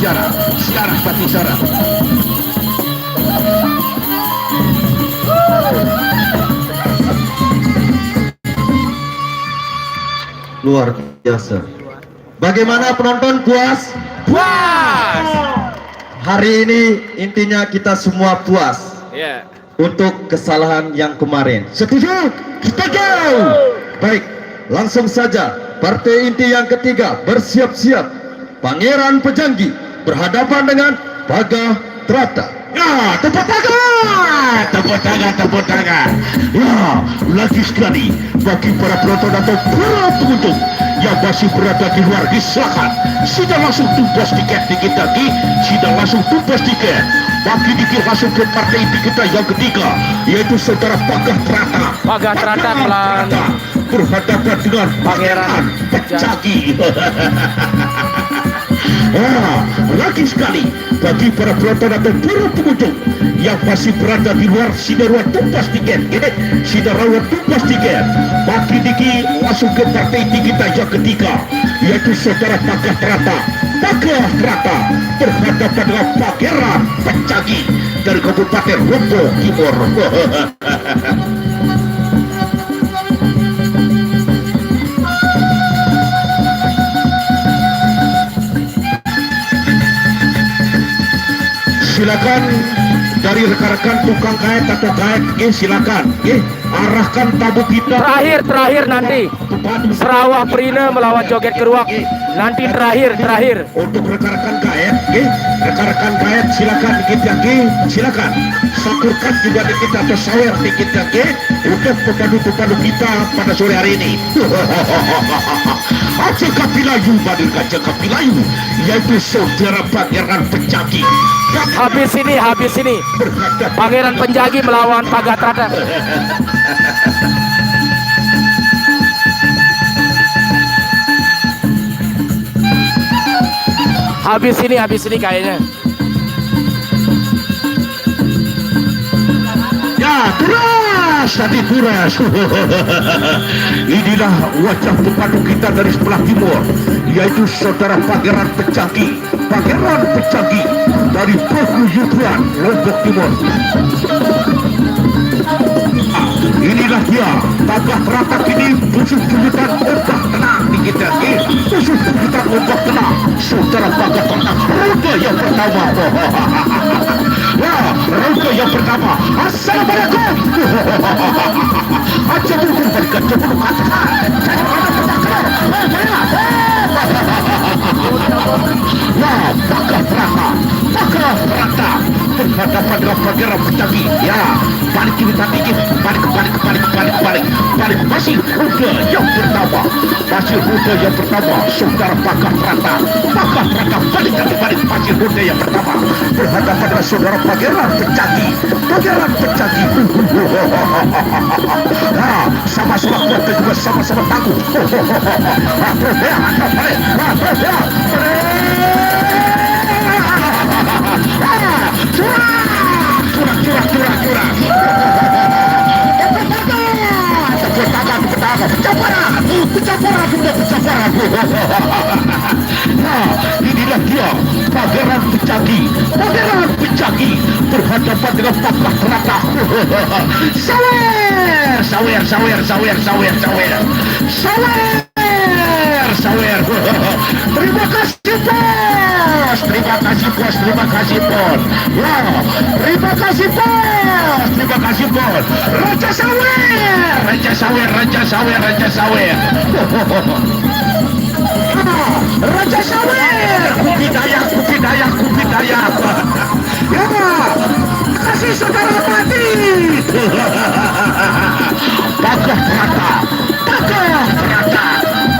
Siarah. Luar biasa. Bagaimana penonton, puas? Hari ini intinya kita semua puas. Ya. Untuk kesalahan yang kemarin. Setuju? Baik, langsung saja. Partai inti yang ketiga bersiap-siap. Pangeran Pejanggi berhadapan dengan Paga Trata. Ya, tepuk tangan. Ya, lagi sekali bagi para penonton atau para pengunjung yang masih berada di luar, silakan sudah langsung tumpes tiket dikit lagi, bagi dikit langsung ke partai inti kita yang ketiga, yaitu saudara Paga Trata pelan berhadapan dengan Pangeran Pejanggi. Lagi sekali bagi para penonton atau para pengunjung yang masih berada di luar Sidaruan tumpas tiket, bagi diki langsung ke partai kita yang ketiga, yaitu saudara Paga Trata berhadapan dengan Pangeran Pejanggi dari Kabupaten Lombok Timur. silakan dari rekan-rekan tukang kait atau kait, silakan, arahkan tabu kita. Terakhir nanti Serawah Prina melawan Joget Keruak. Nanti terakhir. Untuk rekan-rekan kait, rekan-rekan kait silakan kita, silakan sakurkan juga dikit atau sawer dikit untuk pepadu kita pada sore hari ini. Aceh Kapilayu badai Aceh Kapilayu, yaitu saudara Pangeran Penjagi. Habis ini Pangeran Penjagi melawan Pagatrata. Habis ini kayaknya. Ya, turas tadi turas. Inilah wajah pepadu kita dari sebelah timur, yaitu saudara Pangeran Penjagi. Pangeran Penjagi dari Paguyuban Lombok Timur. Inilah dia, tabah ratak ini musuh buyutan ombak tenang di kita. Musuh buyutan ombak tenang, saudara Pagatrata rauda yang pertama. Wah, rauda yang pertama. Assalamualaikum. Aceh dukung berikan jemput katakan. Saya pada petakar. Wah, Pagatrata berhadapan dengan Pangeran Penjagi. Ya, balik kita dikit, balik. Masih Ruda yang pertama, saudara Pagatrata balik masih Ruda yang pertama berhadapan dengan saudara Pangeran Penjagi. Nah, sama-sama kuat dan juga sama-sama tangguh. Curah. Nah, inilah dia Pangeran Penjagi berhadapan dengan Pagatrata. Sawer. Terima kasih bos. Wow, terima kasih bos. Raja Sawer. Raja Sawer. Kubidaya. Ya, kasih saudara mati. Pagatrata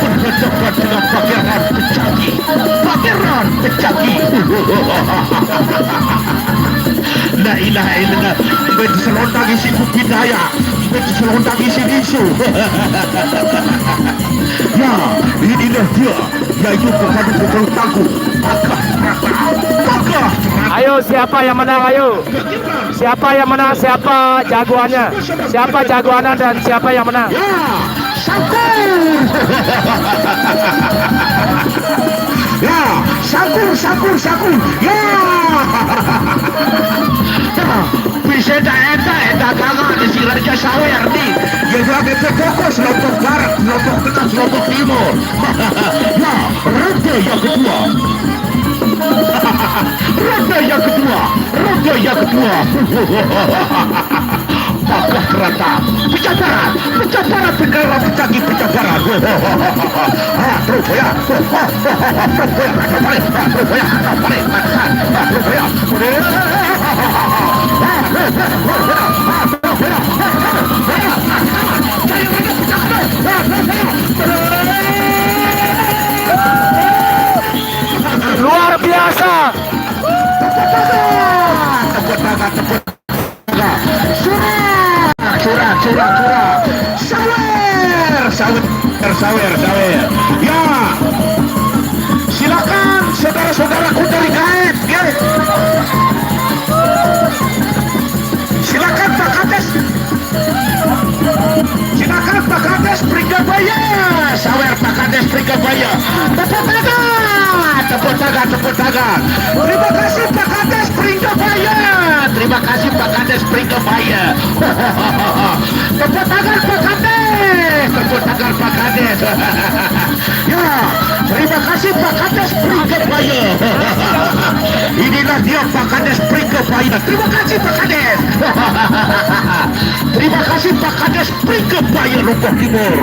berhadapan dengan Pangeran Penjagi. La ilaha illallah. Begitu selontak isi kubidaya, begitu selontak isi isu. Ya, inilah dia, yaitu pepadu tangguh Pagatrata. Ayo, siapa yang menang? Siapa jagoannya? Siapa jagoannya dan siapa yang menang? Ya, Sangkur. Ya, Sangkur. Ya. Bisa eta gagal di si Raja Sawer nih. Yang lagi fokus Lombok Barat, Lombok Tengah, Lombok Timur. Ya, Raja yang kedua. Pagatrata pecah barat Pangeran Penjagi pecah barat. Terus ya. Luar biasa. Tepuk curah. Sawer. Ya, silakan saudara-saudaraku dari kait, ya. Silakan Pak Kades Prigabaya. Sawer Pak Kades Prigabaya. Tepuk tangan. Terima kasih Pak Kades Prigabaya. Tepuk tangan Pak Kades. Ya, terima kasih kasih Pak Kades Prikepaya. Inilah dia Pak Kades Prikepaya. Terima kasih Pak Kades. Terima kasih Pak Kades Prikepaya Lombok Timur.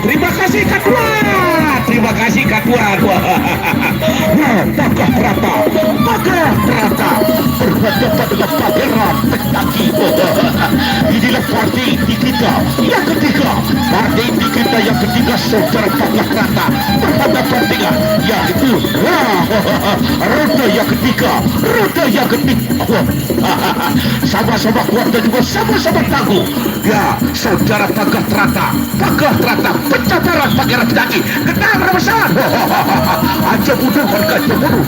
Terima kasih Ketua. Terima kasih Ketua. Pakah Prata. Pakah Prata berhadapan dengan Pangeran Petaki. Inilah partai inti kita yang ketiga. Partai inti kita yang ketiga saudara Pakah Prata berhadapan dengan yaitu roda yang ketiga. Roda yang ketiga. Sama-sama kuat dan juga sama-sama tangguh. Ya, saudara Pakah Prata. Pakah Prata pencataran Pangeran Petaki. Kenal berbesar. Aja bunuh harga bunuh.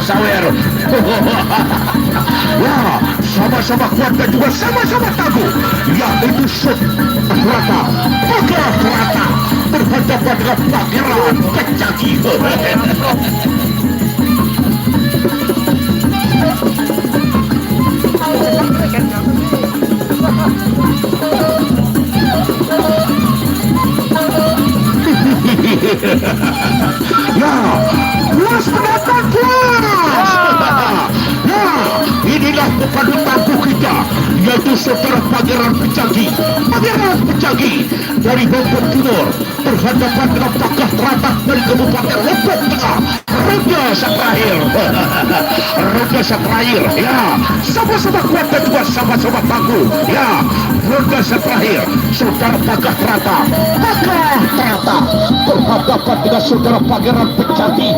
Sawer. Ya, sama-sama kuat dan juga sama-sama tangguh. Yaitu Rata, Pakah Rata berhadapan dengan Pangeran Petaki. Ya, puas penonton puas. Ya, inilah pepadu tangguh kita, yaitu saudara Pangeran Petaki. Pangeran Petaki dari Lombok Timur berhadapan dengan Pakah Rata dari Kabupaten Lombok Tengah. Roda terakhir. Roda terakhir. Ya, sama-sama kuat dan juga sama-sama tangguh. Ya, roda terakhir. Saudara Pakah Rata. Pakah Rata berhadapan dengan saudara Pangeran Petaki.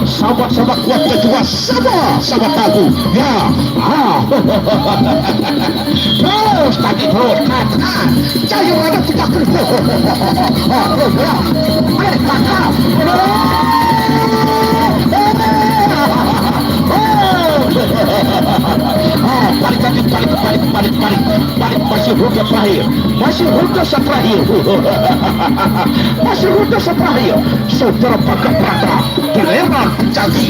Sama-sama kuat dan juga sama-sama tangguh. Ya, terus tadi terus katakan saya ada tidak balik masih roda terakhir, masih roda terakhir, saudara Pakah Prata Pangeran Petaki.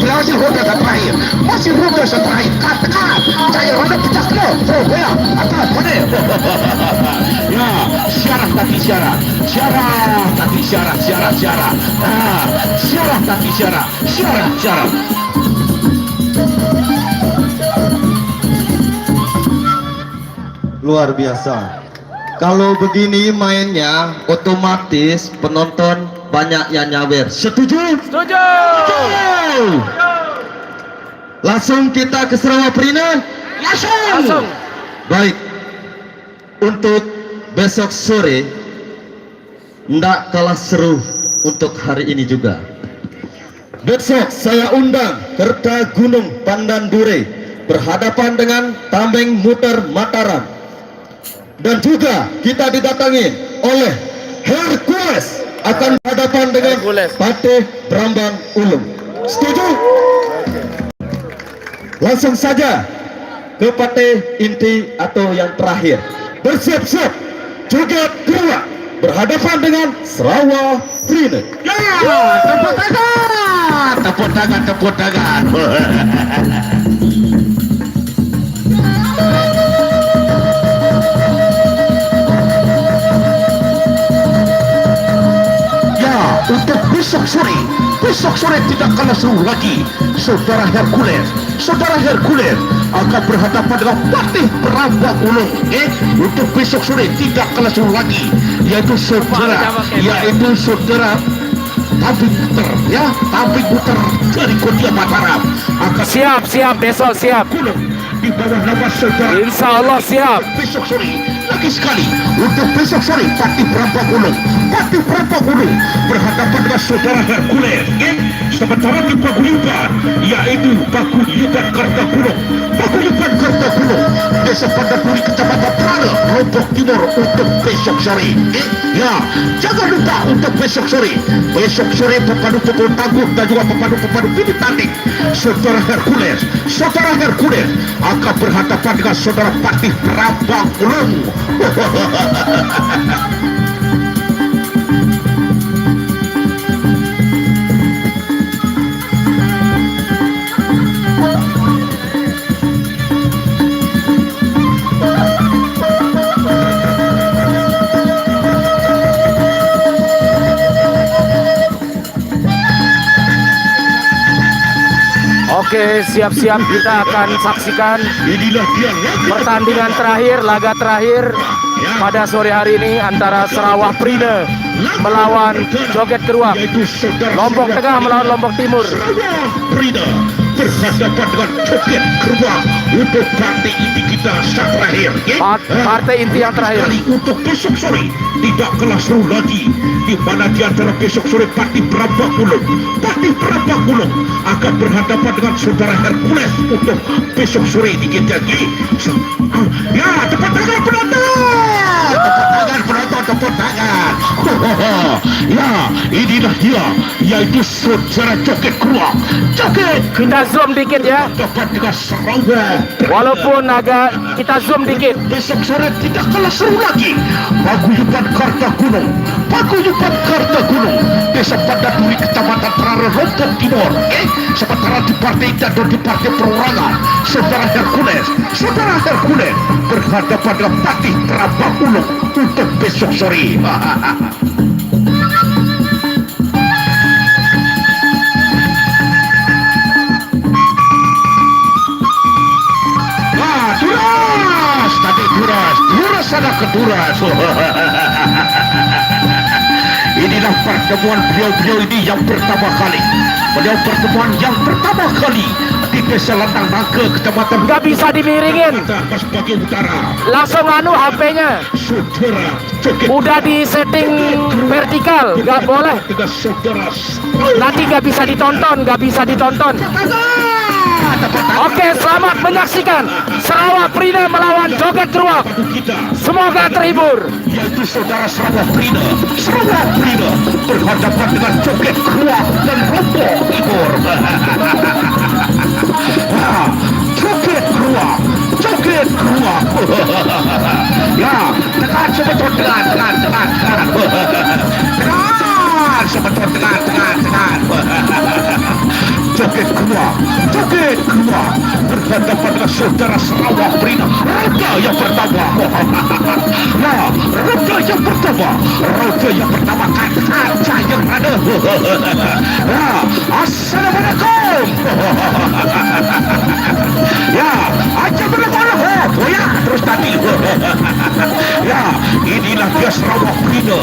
Masih roda terakhir, masih roda terakhir, katakan saya roda Petaki. Ya, atas mana? Ya, syarah tadi syarah, syarah. Luar biasa. Kalau begini mainnya, otomatis penonton banyak yang nyawer. Setuju? Setuju. Langsung kita ke Sarawak Perina. Langsung. Baik. Untuk besok sore, ndak kalah seru untuk hari ini juga. Besok saya undang Kerta Gunung Pandan Dure berhadapan dengan Tambeng Muter Mataram. Dan juga kita didatangi oleh Hercules akan berhadapan dengan Hercules. Patih Brambang Ulum. Setuju? Langsung saja ke Patih inti atau yang terakhir. Bersiap-siap juga kedua berhadapan dengan Sarawak Free. Ya, tepuk tangan. Untuk besok sore tidak kalah seru lagi. Saudara Hercules akan berhadapan dengan Patih Brambang Ulung. Untuk besok sore tidak kalah seru lagi, yaitu saudara Tambing Puter dari Kota Mataram akan Siap besok siap. di bawah nama saudara. Insya Allah siap. Besok sore lagi sekali untuk besok sore Patih Perampok Gunung. Patih Perampok Gunung berhadapan dengan saudara Hercules. Sementara di paguyuban yaitu Paguyuban Kartagunung. Paguyuban Kartagunung Desa Pandapuri Kecamatan Prana Lombok Timur untuk besok sore. Ya, jangan lupa untuk besok sore. Besok sore pepadu-pepadu tangguh dan juga pepadu-pepadu bibit tanding. Saudara Hercules akan berhadapan dengan saudara Patih Perampok Gunung. Oke, siap-siap kita akan saksikan Inilah dia pertandingan terakhir, laga terakhir pada sore hari ini antara Sarawak Pride melawan Joget Keruak. Lombok Tengah melawan Lombok Timur. Sarawak Pride berhadapan dengan Joget Keruak untuk partai inti kita saat terakhir. Partai inti yang terakhir. Sekali untuk besok sore tidak kalah seru lagi, di mana di antara besok sore Patih Perampok Gunung akan berhadapan dengan saudara Hercules untuk besok sore di kita. Ya, tepuk tangan penonton, tepuk tangan. Ya, inilah dia yaitu saudara Joget Keruak. Kita zoom dikit ya. Dapat dengan Sarawak. Walaupun agak kita zoom dikit. Besok sore tidak kalah seru lagi. Paguyuban Kartagunung Desa Pandapuri Kecamatan Prana Lombok Timur. Sementara di partai dan di partai perorangan saudara Hercules berhadapan dengan Patih Perampok Gunung untuk besok sore. Duras ada keduras. Inilah pertemuan beliau ini yang pertama kali. Pertemuan yang pertama kali di Desa Landang Nangka, Kecamatan Nggak bisa dimiringin. Mas bagian utara. Langsung HP-nya. Saudara Joget Udah di setting vertikal, nggak boleh. dengan saudara. Nanti nggak bisa ditonton. Oke, selamat menyaksikan Sarawak Pride melawan Joget Keruak. Kita Semoga terhibur. yaitu saudara Sarawak Pride berhadapan dengan Joget Keruak dan Lombok Timur. Joget Keruak. Ya, tekan sebetul tekan. Joget Keruak berhadapan dengan saudara Sarawak Pride. Roda yang pertama kaca yang ada. Assalamualaikum. Ya, aja berapa ya terus tadi. Ya, inilah dia Sarawak Pride.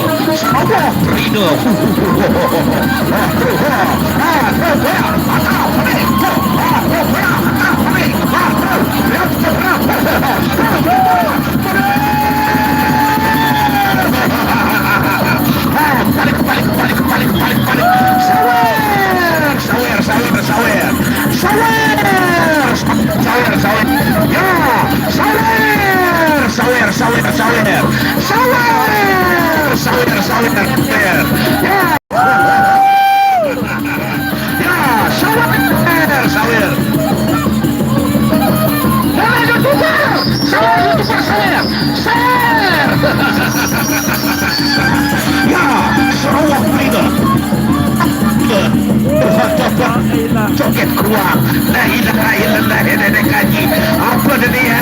Joget Keruak. La ilaha illallah. Kaji apa dia?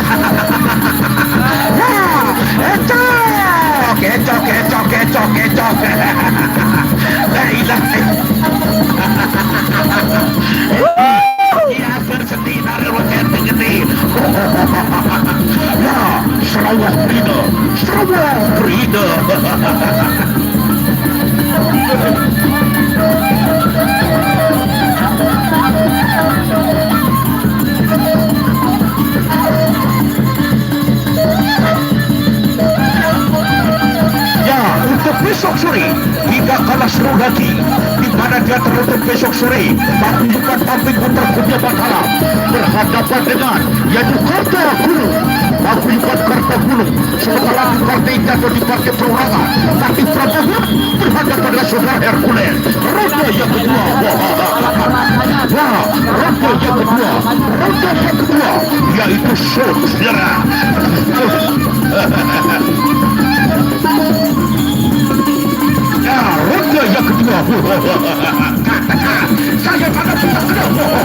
Ecok. besok sore tidak kalah seru lagi, di mana dia terletak besok sore paguyuban Pambing Putra Kuda Mataram berhadapan dengan yaitu Karta Gunung, paguyuban Karta Gunung. Sementara di partai jatuh di partai perorangan, partai Prabowo berhadapan dengan Saudara Hercules. Ronde yang kedua, ronde yang kedua yaitu show saudara. Ya, ronde yang kedua. Saya pada sudah kedua.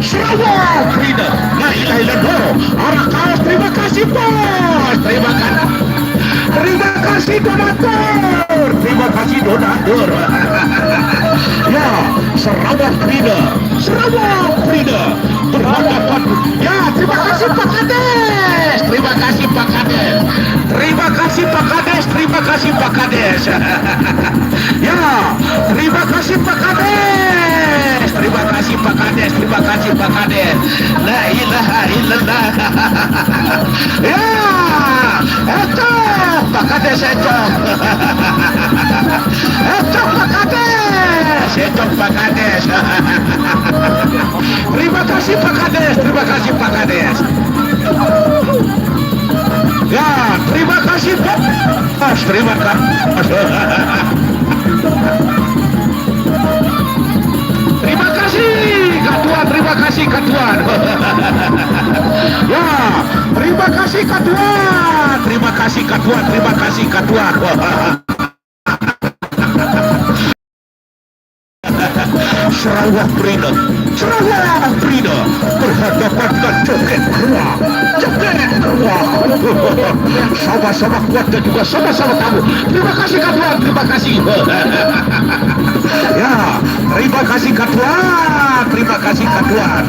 Sarawak Frida, la ilaha illallah. Arah kaos, terima kasih bos, terima kasih donatur, terima kasih donatur. Ya, Sarawak Frida berhadapan. Ya, terima kasih Pak Kades, terima kasih Pak Kades, terima kasih Pak Kades, terima kasih Pak Kades. Ya, terima kasih Pak Kades, terima kasih Pak Kades, terima kasih Pak Kades. La ilaha illallah. Ya, itu Pak Kades, itu Pak Kades, itu Pak Kades. Terima kasih Pak Kades, terima kasih Pak Kades. Ya, terima kasih Pak. Terima kasih. Terima kasih Katuan, terima kasih Katuan. Ya, terima kasih Katuan, terima kasih Katuan, terima kasih Katuan. Sarawak Frida berhadapan dengan Joget Keruak. Sama-sama kuat dan juga sama-sama tahu. Terima kasih Katuan, terima kasih. Ya, terima kasih Katuan, terima kasih Katuan.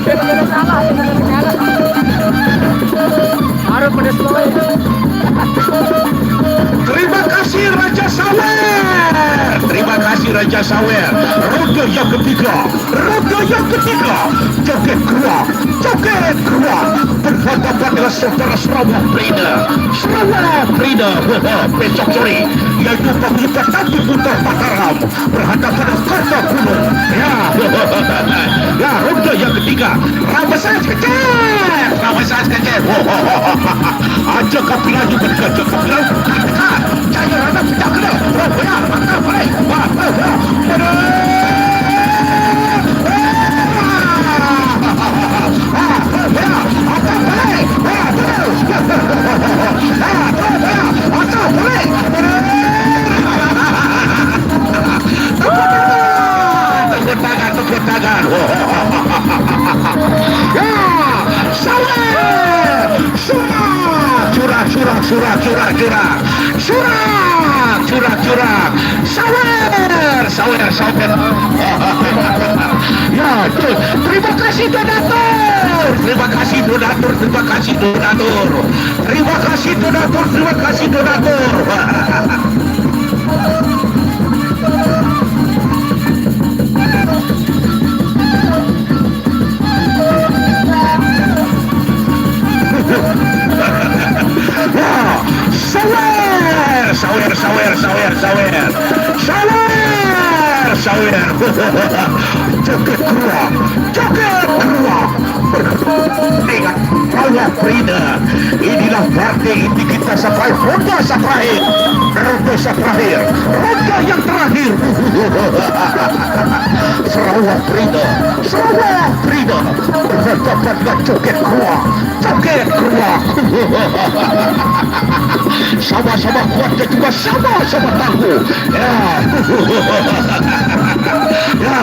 Terima kasih Raja Sawer, terima kasih Raja Sawer. Ronde yang ketiga, Joget Keruak berhadapan dengan saudara Sarawak Frida, besok sore yaitu paguyuban Pambing Putra Mataram berhadapan dengan Karta Gunung. Ya, ronde yang ketiga, Ramesas kecil. Aja kapilan juga aja kapilan. Saya rasa tidak kena. Ya, mantap baik. Tepuk tangan. Ya, Sawer, curah. Sawer. Ya, terima kasih donatur. Terima kasih donatur. Sawer. Joget Keruak dengan Rawa Frida. Inilah partai ini kita sampai ronde terakhir. Ronde yang terakhir. Rawa Frida berhadapan dengan Joget Keruak. Sama-sama kuat dan juga sama-sama tangguh. Ya,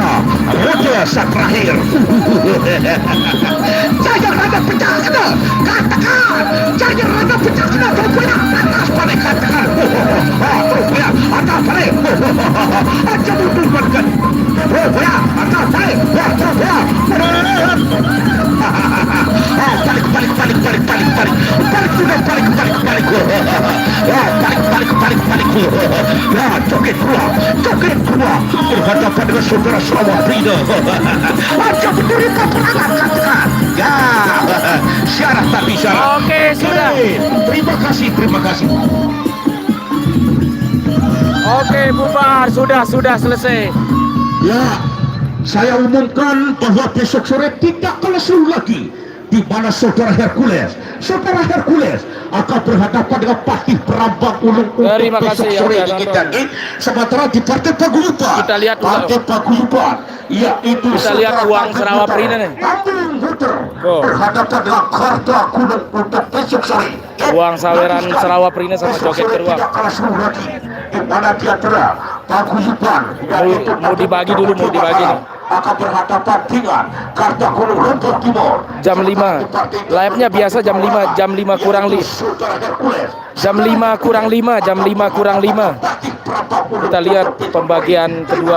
ronde terakhir. Jaya Raga pecah kena. Katakan, Jaya Raga pecah kena. Terupaya atas balik katakan. Terupaya atas balik. Aja mundur balikan. Terupaya atas balik. Terupaya. Balik. Balik juga balik. Ya, Joget Keruak berhadapan dengan saudara Rawa Frida. Aja menderita perangan katakan. Ya, syarat tapi syarat. Oke, sudah. Terima kasih. Oke, bubar. Sudah selesai. Ya, saya umumkan bahwa besok sore tidak kalah seru lagi, di mana saudara Hercules akan berhadapan dengan Patih Perambang Ulung Terima untuk kasih besok yang sore sudah ini. nonton. Sementara di Partai Paguyuban, Kita lihat dulu. yaitu Kita lihat saudara uang Paguyuban Sarawak Prina nih. Agung Puter Oh. berhadapan dengan Karta Gunung untuk besok sore. Uang saweran Sarawak Prina sama Besok Joget sore Keruak. tidak kalah seru lagi, di mana di antara Paguyuban Mau dibagi dulu, mau dibagi nih. akan berhadapan dengan Karta Gunung Lombok Timur. Jam 5. Live-nya biasa jam 5 kurang 5. Jam 5 kurang 5. Kita lihat pembagian kedua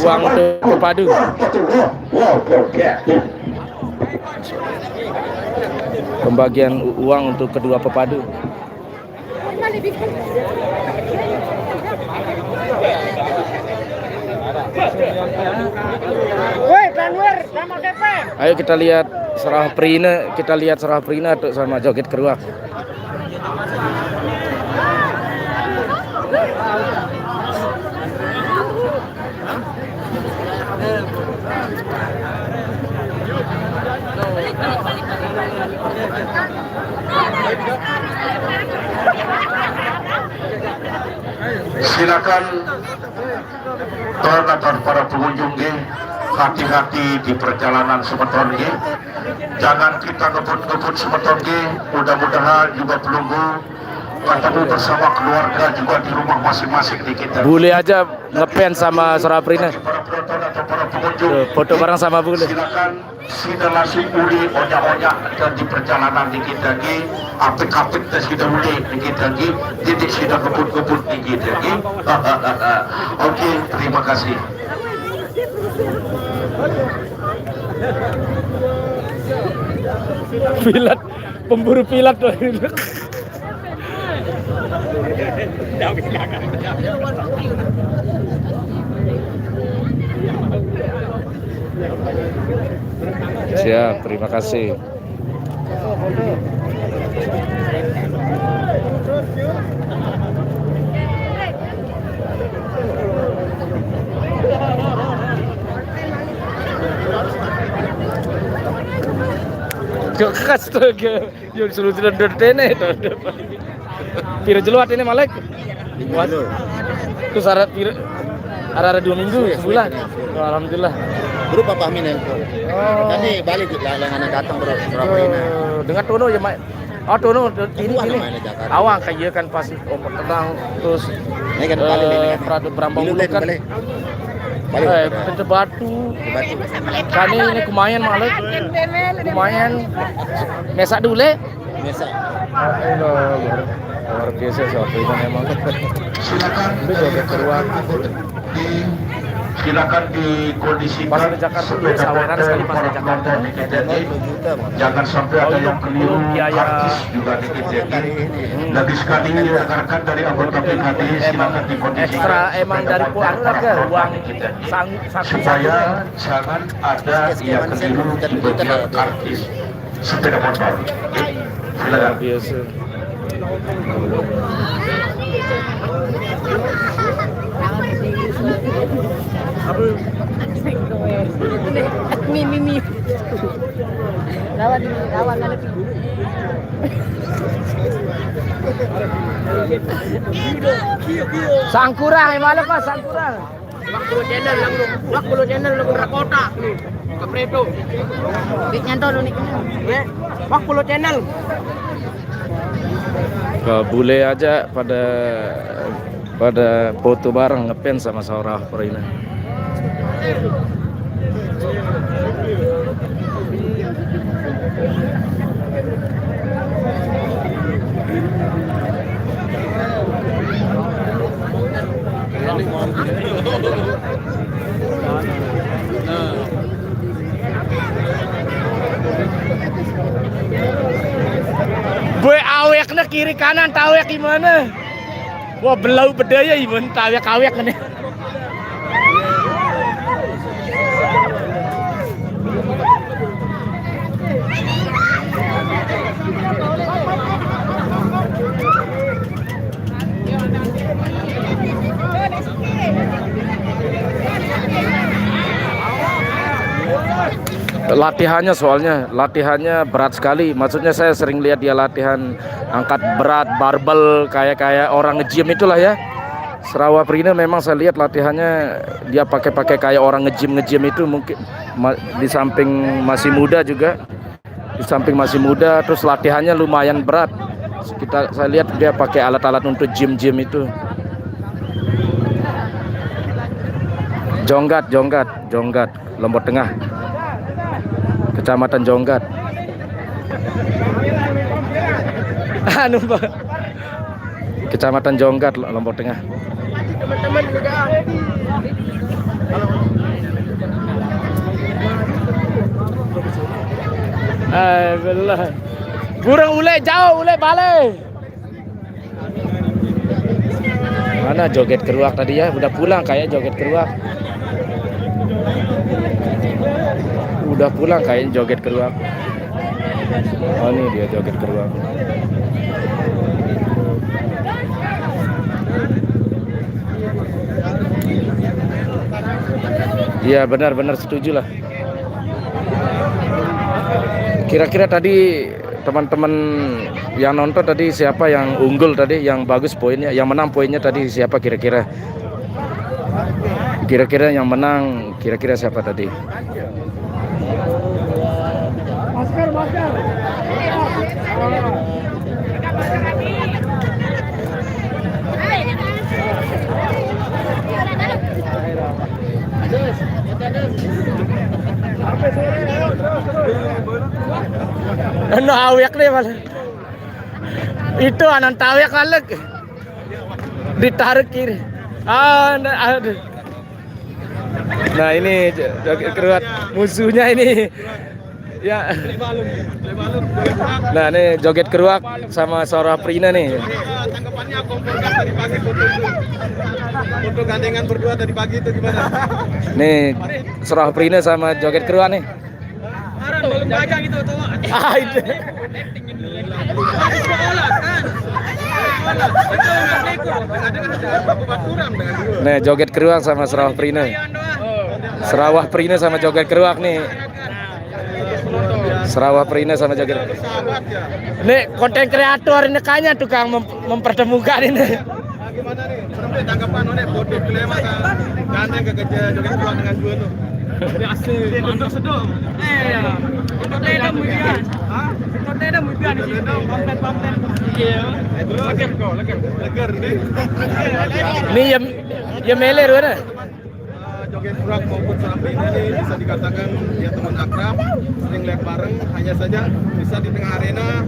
uang terpadu. Pembagian uang untuk kedua pepadu. Ayo kita lihat Sarawak Prina tuh sama Joget Keruak. Silakan tolong para pengunjung hati-hati di perjalanan semeton jangan kita ngebut semeton mudah-mudahan juga pelunggu ketemu bersama keluarga juga di rumah masing-masing di kita. Bule aja ngepen sama Sarawak Prina. Para penonton atau para pengunjung Tuh, foto bareng sama Bule. silakan sida langsung uli onya-onya dan di perjalanan di kita apik-apik dan sida uli di kita jadi sida ngebut-ngebut di kita Oke, terima kasih. Pilat, pemburu pilat. Siap, terima kasih. Kekas tuh ke, yo suruh tidur tene tuh. Pira jeluat ini Malek? Waduh. Itu syarat pira? Ada 2 minggu, sebulan. Oh, alhamdulillah. Grup apa Amin? Oh. Tadi balik lah yang datang bro, berapa ini? Dengan Tono ya, Mak. Oh, Tono ini. Mainnya Jakarta. Awang kayak kan pasti tenang terus Ini kan balik ini kan. Pradu Berambang Ilu Ulu kan. balik. Ke Batu. Kan ini kumayan Malek. Kumayan. Mesak dulu. Biasa. Luar biasa suatu itu memang. Silakan Itu Joget Keruak. Silakan dikondisikan Pas di Jakarta dulu, saweran sekali pas di Jakarta. Jangan sampai ada yang keliru, biaya artis juga dikit-dikit. Lagi sekali rekan-rekan dari anggota PKD silakan dikondisikan Ekstra emang dari puan lah ke uang satu supaya jangan ada yang keliru di bagian artis sepeda motor. Silakan. biasa. Sangkurang, yang mana Pak? Sangkurang. Wak channel lagu Rakota. Kapreto. Niknya tuh niknya. Wak channel. Bule aja pada foto bareng ngepen sama Saurah Perina. Boy aweknya kiri kanan tawek gimana? Wah belau bedaya iman tawek awek nih. Latihannya berat sekali. Maksudnya saya sering lihat dia latihan angkat berat, barbel kayak orang nge-gym itulah ya. Sarawak Prina memang saya lihat latihannya dia pakai kayak orang nge-gym itu mungkin di samping masih muda juga. Di samping masih muda terus latihannya lumayan berat. Saya lihat dia pakai alat-alat untuk gym itu. Jonggat Lombok Tengah. Kecamatan Jonggat. Kecamatan Jonggat, Lombok Tengah. Teman-teman juga. Belah. Burung ule jauh, ule balik. Mana joget keruak tadi ya? Udah pulang kayak joget keruak. Udah pulang kayaknya joget keruak. Oh ini dia joget keruak. Iya benar setuju lah. Kira-kira tadi teman-teman yang nonton tadi siapa yang unggul tadi, yang bagus poinnya, yang menang poinnya tadi siapa kira-kira? Kira-kira yang menang kira-kira siapa tadi? Masker. Awek nih malah. Itu anak tawek kalek. Ditarik kiri. Aduh. Nah ini joget keruak musuhnya ini. Ya. Nah ini joget keruak sama Sarawak Prina nih. Tanggapannya kompor tadi pagi foto gandengan berdua tadi pagi itu gimana? Nih Sarawak Prina sama joget keruak nih. Belum baca gitu tuh. Itu. Nih joget keruak sama Sarawak Prina. Sarawak Prina sama joget keruak nih. Sarawak Prina sama joget. Nih konten kreator ini kayaknya tukang mempertemukan ini. Gimana nih? Serem deh tanggapan nih foto kelema gandeng ke joget keruak dengan dua tuh. Asli, mantap sedang. Konten mudian. Hah? Konten mudian di situ. Konten. Iya. Leger nih. Nih ya meler mana? Joget keruak maupun Sarawak Prina ini bisa dikatakan dia teman akrab, sering lihat bareng, hanya saja bisa di tengah arena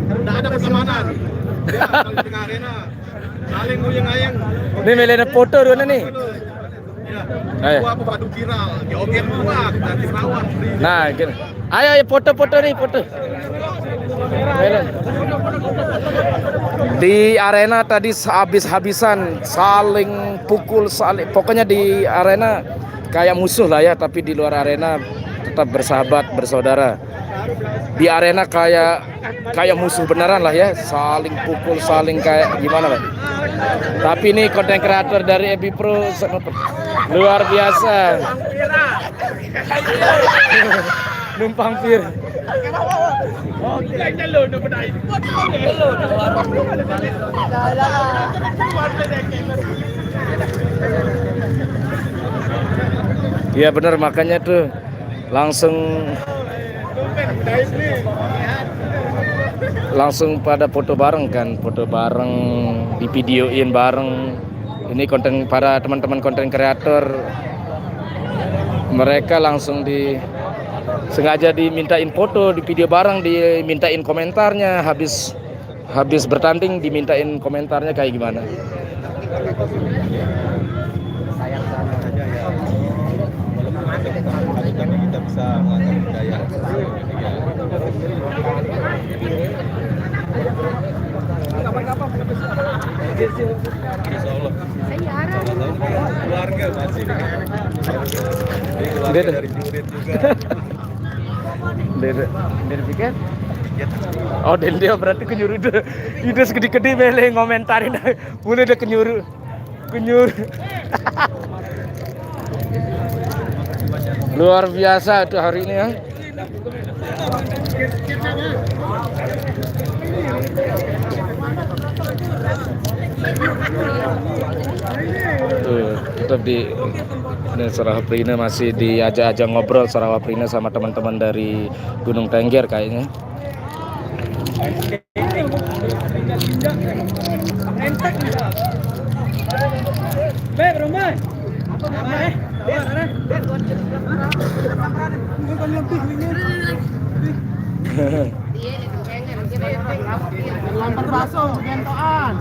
tidak ada pertemanan. Dia kalau di tengah arena saling uyeng-ayeng. Nih meler foto dulu nih. Ya. Apa padu viral, joget keruak dan Sarawak Prina. Nah, gini. Ayo foto-foto nih, foto. Di arena tadi habis-habisan saling pukul, pokoknya di arena kayak musuh lah ya, tapi di luar arena tetap bersahabat, bersaudara. Di arena kayak musuh beneran lah ya, saling pukul, saling kayak gimana lah. Tapi ini konten kreator dari Ebi Pro luar biasa. Numpang pir. Iya benar, makanya tuh langsung pada foto bareng kan, foto bareng, divideoin bareng. Ini konten para teman-teman konten kreator, mereka langsung sengaja dimintain foto, di video bareng, dimintain komentarnya, habis bertanding dimintain komentarnya kayak gimana. Kita bisa mengangkat budaya. Keluarga masih dari murid juga. Dari pikir? Oh, dan dia berarti kenyuruh itu segede-gede mele ngomentarin, mulai dia kenyuruh. Luar biasa tuh hari ini ya. Tuh, tetap di Sarawaprina masih diajak-ajak ngobrol Sarawaprina sama teman-teman dari Gunung Tengger kayaknya. Lompat baso, gentoan.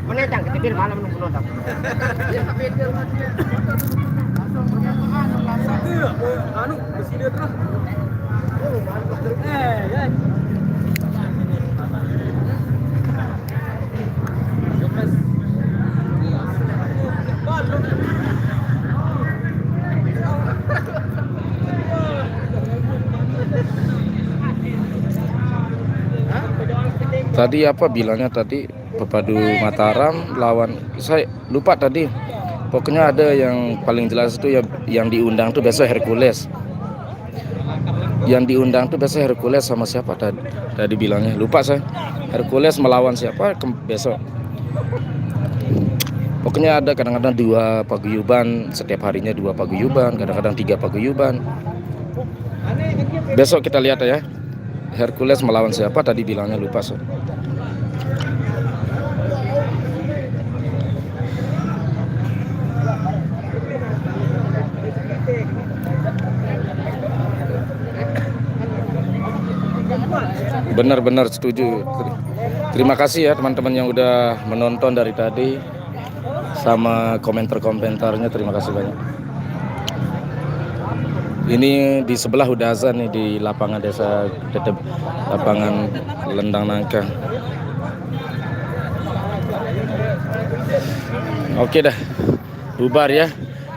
Menetang ketikir malam menunggu lodang. Anu, kesini terus. Tadi apa bilangnya tadi, Pepadu Mataram lawan, saya lupa tadi. Pokoknya ada yang paling jelas itu yang diundang tuh besok Hercules. Yang diundang tuh besok Hercules sama siapa tadi bilangnya, lupa saya. Hercules melawan siapa besok. Pokoknya ada kadang-kadang 2 paguyuban, setiap harinya 2 paguyuban, kadang-kadang 3 paguyuban. Besok kita lihat ya. Hercules melawan siapa tadi bilangnya, lupa saya. Benar-benar setuju. Terima kasih ya teman-teman yang udah menonton dari tadi, sama komentar-komentarnya, terima kasih banyak. Ini di sebelah udah azan nih di lapangan desa Tetep, lapangan Lendang Nangka. Oke dah, bubar ya.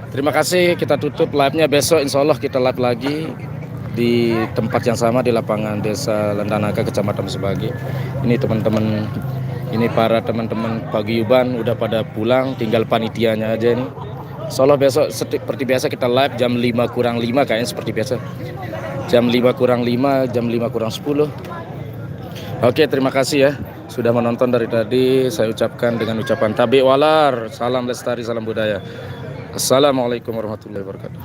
Terima kasih, kita tutup live-nya. Besok insya Allah kita live lagi di tempat yang sama di lapangan desa Lendang Nangka, Kecamatan Sebagi. Ini teman-teman, ini para teman-teman paguyuban udah pada pulang, tinggal panitianya aja nih. Insya Allah besok seperti biasa kita live jam 5:05 kayaknya, seperti biasa. Jam 5:05, jam 5:10. Oke, terima kasih ya sudah menonton dari tadi. Saya ucapkan dengan ucapan tabi walar, salam lestari, salam budaya. Assalamualaikum warahmatullahi wabarakatuh.